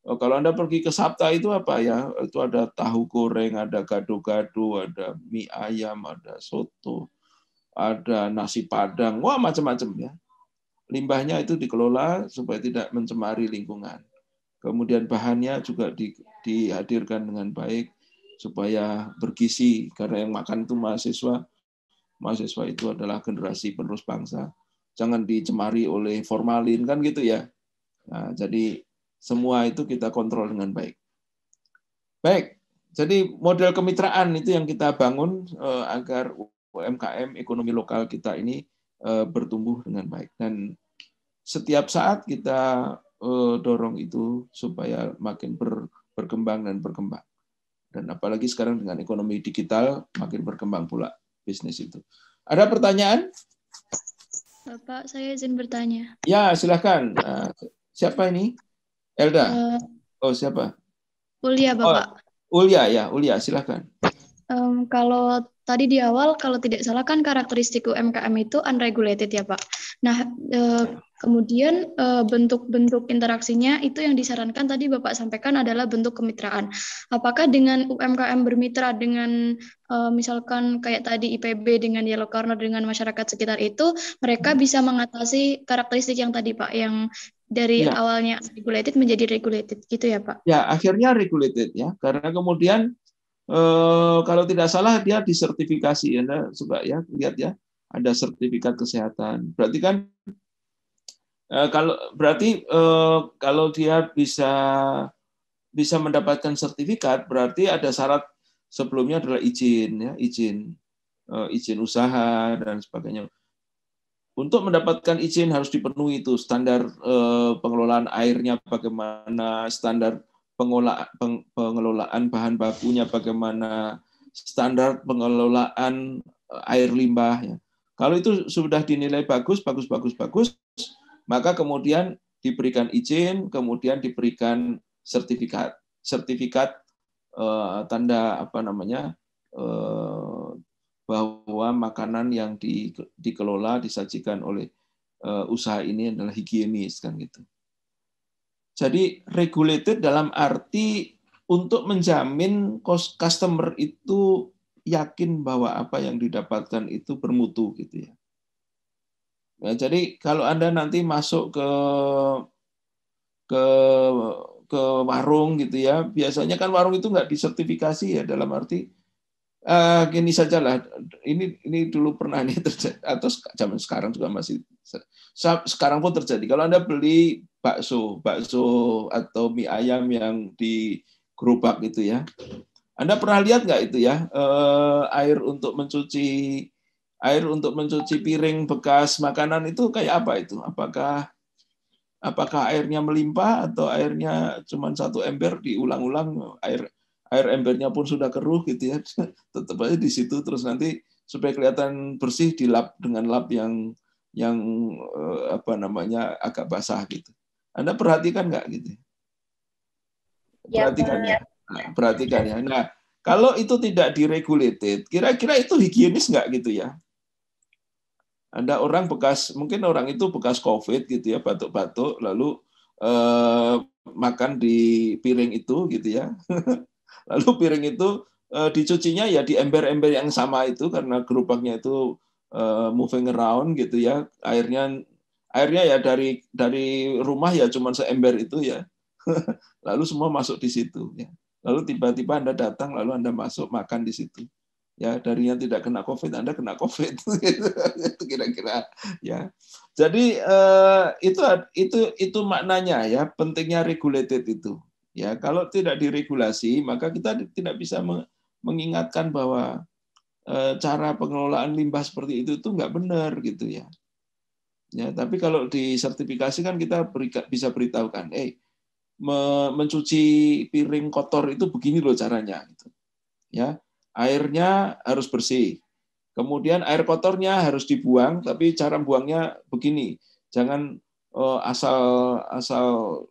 Kalau Anda pergi ke Sabta itu apa ya? Itu ada tahu goreng, ada gado-gado, ada mie ayam, ada soto, ada nasi padang, wah macam-macam ya. Limbahnya itu dikelola supaya tidak mencemari lingkungan. Kemudian bahannya juga dihadirkan dengan baik supaya bergizi, karena yang makan itu mahasiswa itu adalah generasi penerus bangsa. Jangan dicemari oleh formalin kan gitu ya. Nah, jadi semua itu kita kontrol dengan baik. Baik, jadi model kemitraan itu yang kita bangun agar UMKM ekonomi lokal kita ini bertumbuh dengan baik, dan setiap saat kita dorong itu supaya makin berkembang dan berkembang. Dan apalagi sekarang dengan ekonomi digital makin berkembang pula bisnis itu. Ada pertanyaan? Bapak, saya izin bertanya. Ya, silakan. Siapa ini? Elda. Oh, siapa? Ulya, Bapak. Oh, Ulya, silakan. Kalau tadi di awal, kalau tidak salah kan karakteristik UMKM itu unregulated ya Pak. Nah, kemudian bentuk-bentuk interaksinya itu yang disarankan tadi Bapak sampaikan adalah bentuk kemitraan. Apakah dengan UMKM bermitra dengan misalkan kayak tadi IPB dengan Yellow Corner dengan masyarakat sekitar itu, mereka bisa mengatasi karakteristik yang tadi Pak, yang dari awalnya regulated menjadi regulated gitu ya Pak? Ya, akhirnya regulated ya, karena kemudian kalau tidak salah dia disertifikasi, Anda coba ya lihat ya, ada sertifikat kesehatan. Berarti kan kalau dia bisa mendapatkan sertifikat, berarti ada syarat sebelumnya adalah izin usaha dan sebagainya. Untuk mendapatkan izin harus dipenuhi itu standar pengelolaan airnya bagaimana, standar pengelolaan bahan bakunya bagaimana, standar pengelolaan air limbah. Ya. Kalau itu sudah dinilai bagus, maka kemudian diberikan izin, kemudian diberikan sertifikat tanda bahwa makanan yang dikelola disajikan oleh usaha ini adalah higienis kan gitu. Jadi regulated dalam arti untuk menjamin customer itu yakin bahwa apa yang didapatkan itu bermutu gitu ya. Nah, jadi kalau Anda nanti masuk ke warung gitu ya, biasanya kan warung itu nggak disertifikasi ya, dalam arti gini sajalah, ini dulu pernah ini terjadi, atau zaman sekarang juga masih, sekarang pun terjadi. Kalau Anda beli bakso atau mie ayam yang di gerobak gitu ya, Anda pernah lihat nggak itu ya, air untuk mencuci piring bekas makanan itu kayak apa itu? Apakah airnya melimpah atau airnya cuma satu ember diulang-ulang, air embernya pun sudah keruh gitu ya, tetap aja di situ, terus nanti supaya kelihatan bersih dilap dengan lap yang agak basah gitu. Anda perhatikan nggak gitu? Perhatikan ya. Nah, kalau itu tidak diregulated, kira-kira itu higienis nggak gitu ya? Ada mungkin orang itu bekas COVID gitu ya, batuk-batuk, lalu makan di piring itu gitu ya. Lalu piring itu dicucinya ya di ember-ember yang sama itu karena gerobaknya itu moving around gitu ya. Airnya ya dari rumah ya cuma seember itu ya. Lalu semua masuk di situ ya. Lalu tiba-tiba Anda datang lalu Anda masuk makan di situ. Ya, dari yang tidak kena COVID Anda kena COVID. Itu kira-kira ya. Jadi itu maknanya ya, pentingnya regulated itu. Ya, kalau tidak diregulasi maka kita tidak bisa mengingatkan bahwa cara pengelolaan limbah seperti itu tuh nggak benar gitu ya. Ya, tapi kalau disertifikasi kan kita bisa beritahukan, mencuci piring kotor itu begini loh caranya gitu. Ya. Airnya harus bersih. Kemudian air kotornya harus dibuang, tapi cara buangnya begini. Jangan asal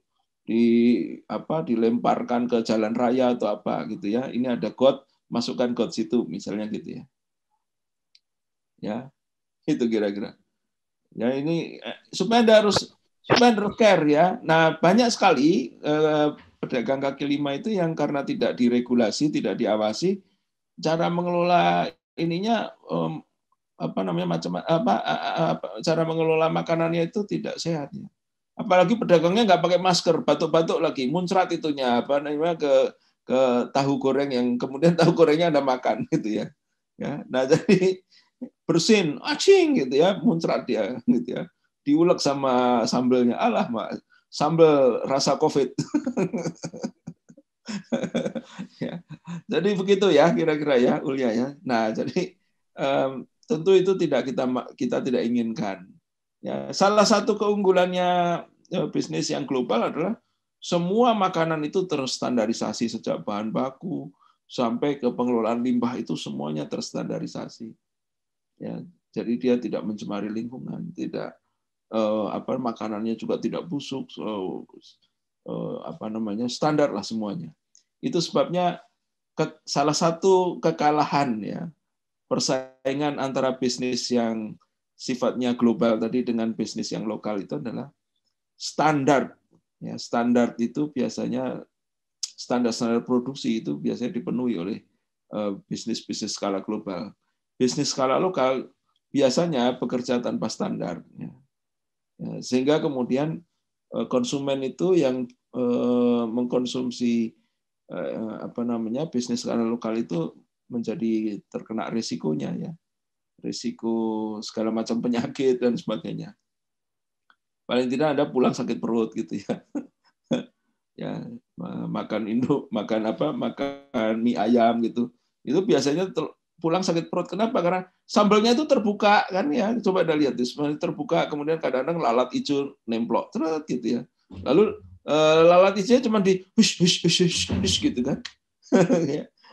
dilemparkan ke jalan raya atau apa gitu ya. Ini ada got, masukkan got situ misalnya gitu ya. Ya, itu kira-kira. Ya ini supaya Anda harus care ya. Nah, banyak sekali pedagang kaki lima itu yang karena tidak diregulasi, tidak diawasi, cara mengelola ininya cara mengelola makanannya itu tidak sehat ya. Apalagi pedagangnya nggak pakai masker, batuk-batuk lagi, muncrat itunya ke tahu goreng yang kemudian tahu gorengnya Anda makan gitu ya. Ya, nah jadi bersin, acing gitu ya, muncrat dia gitu ya. Diulek sama sambelnya, alah sambel rasa COVID. Ya. Jadi begitu ya kira-kira ya Ulya ya. Nah jadi tentu itu kita tidak inginkan. Ya, salah satu keunggulannya bisnis yang global adalah semua makanan itu terstandarisasi sejak bahan baku sampai ke pengelolaan limbah itu semuanya terstandarisasi. Ya, jadi dia tidak mencemari lingkungan, tidak makanannya juga tidak busuk, standar lah semuanya. Itu sebabnya salah satu kekalahan ya persaingan antara bisnis yang sifatnya global tadi dengan bisnis yang lokal itu adalah standar. Ya, standar itu biasanya standar produksi itu biasanya dipenuhi oleh bisnis skala global. Bisnis skala lokal biasanya bekerja tanpa standar. Ya. Sehingga kemudian konsumen itu yang mengkonsumsi bisnis skala lokal itu menjadi terkena risikonya ya, risiko segala macam penyakit dan sebagainya. Paling tidak Anda pulang sakit perut gitu ya. Ya, makan mie ayam gitu. Itu biasanya pulang sakit perut. Kenapa? Karena sambalnya itu terbuka kan ya. Coba Anda lihat terbuka, kemudian kadang-kadang lalat hijau nemplok gitu ya. Lalu lalat hijaunya cuma di hush gitu kan.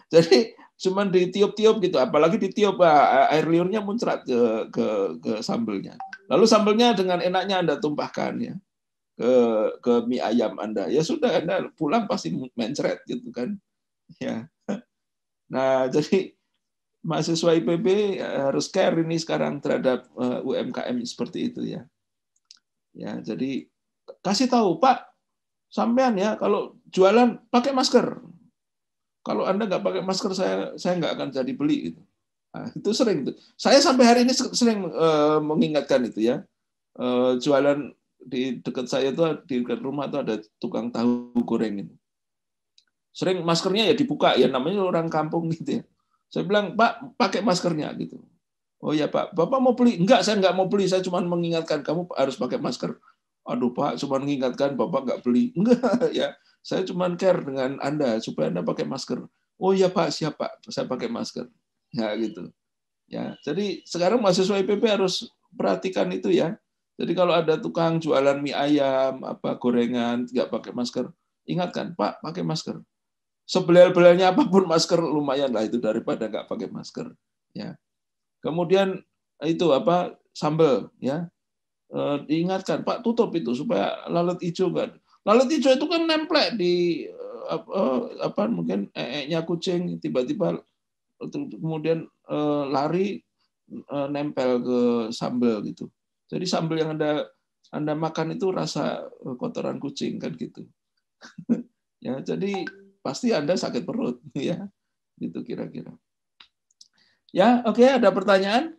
Jadi cuma ditiup-tiup gitu, apalagi ditiup air liurnya muncrat ke sambelnya. Lalu sambelnya dengan enaknya Anda tumpahkan ya ke mie ayam Anda. Ya sudah, Anda pulang pasti mencret gitu kan. Ya. Nah, jadi mahasiswa IPB harus care ini sekarang terhadap UMKM seperti itu ya. Ya, jadi kasih tahu, Pak, sampean ya kalau jualan pakai masker. Kalau Anda nggak pakai masker, saya nggak akan jadi beli. Gitu. Nah, itu sering. Saya sampai hari ini sering mengingatkan itu ya. Jualan di dekat saya itu, di dekat rumah itu ada tukang tahu goreng itu. Sering maskernya ya dibuka, ya namanya orang kampung gitu ya. Saya bilang, Pak, pakai maskernya gitu. Oh ya Pak, Bapak mau beli? Enggak, saya nggak mau beli. Saya cuma mengingatkan kamu harus pakai masker. Aduh Pak, cuma mengingatkan, Bapak nggak beli. Enggak ya. Saya cuma care dengan Anda supaya Anda pakai masker. Oh ya Pak, siap Pak, saya pakai masker. Ya gitu. Ya, jadi sekarang mahasiswa IPB harus perhatikan itu ya. Jadi kalau ada tukang jualan mie ayam, gorengan, nggak pakai masker, ingatkan Pak, pakai masker. Sebelal-belalnya apapun masker lumayan lah itu daripada nggak pakai masker. Ya. Kemudian itu sambal ya. Diingatkan Pak, tutup itu supaya lalat hijau kan. Lalat hijau itu kan nemplek di mungkin nya kucing, tiba-tiba kemudian lari nempel ke sambal gitu. Jadi sambal yang Anda makan itu rasa kotoran kucing kan gitu. Ya, jadi pasti Anda sakit perut ya. Gitu kira-kira. Ya, oke, ada pertanyaan?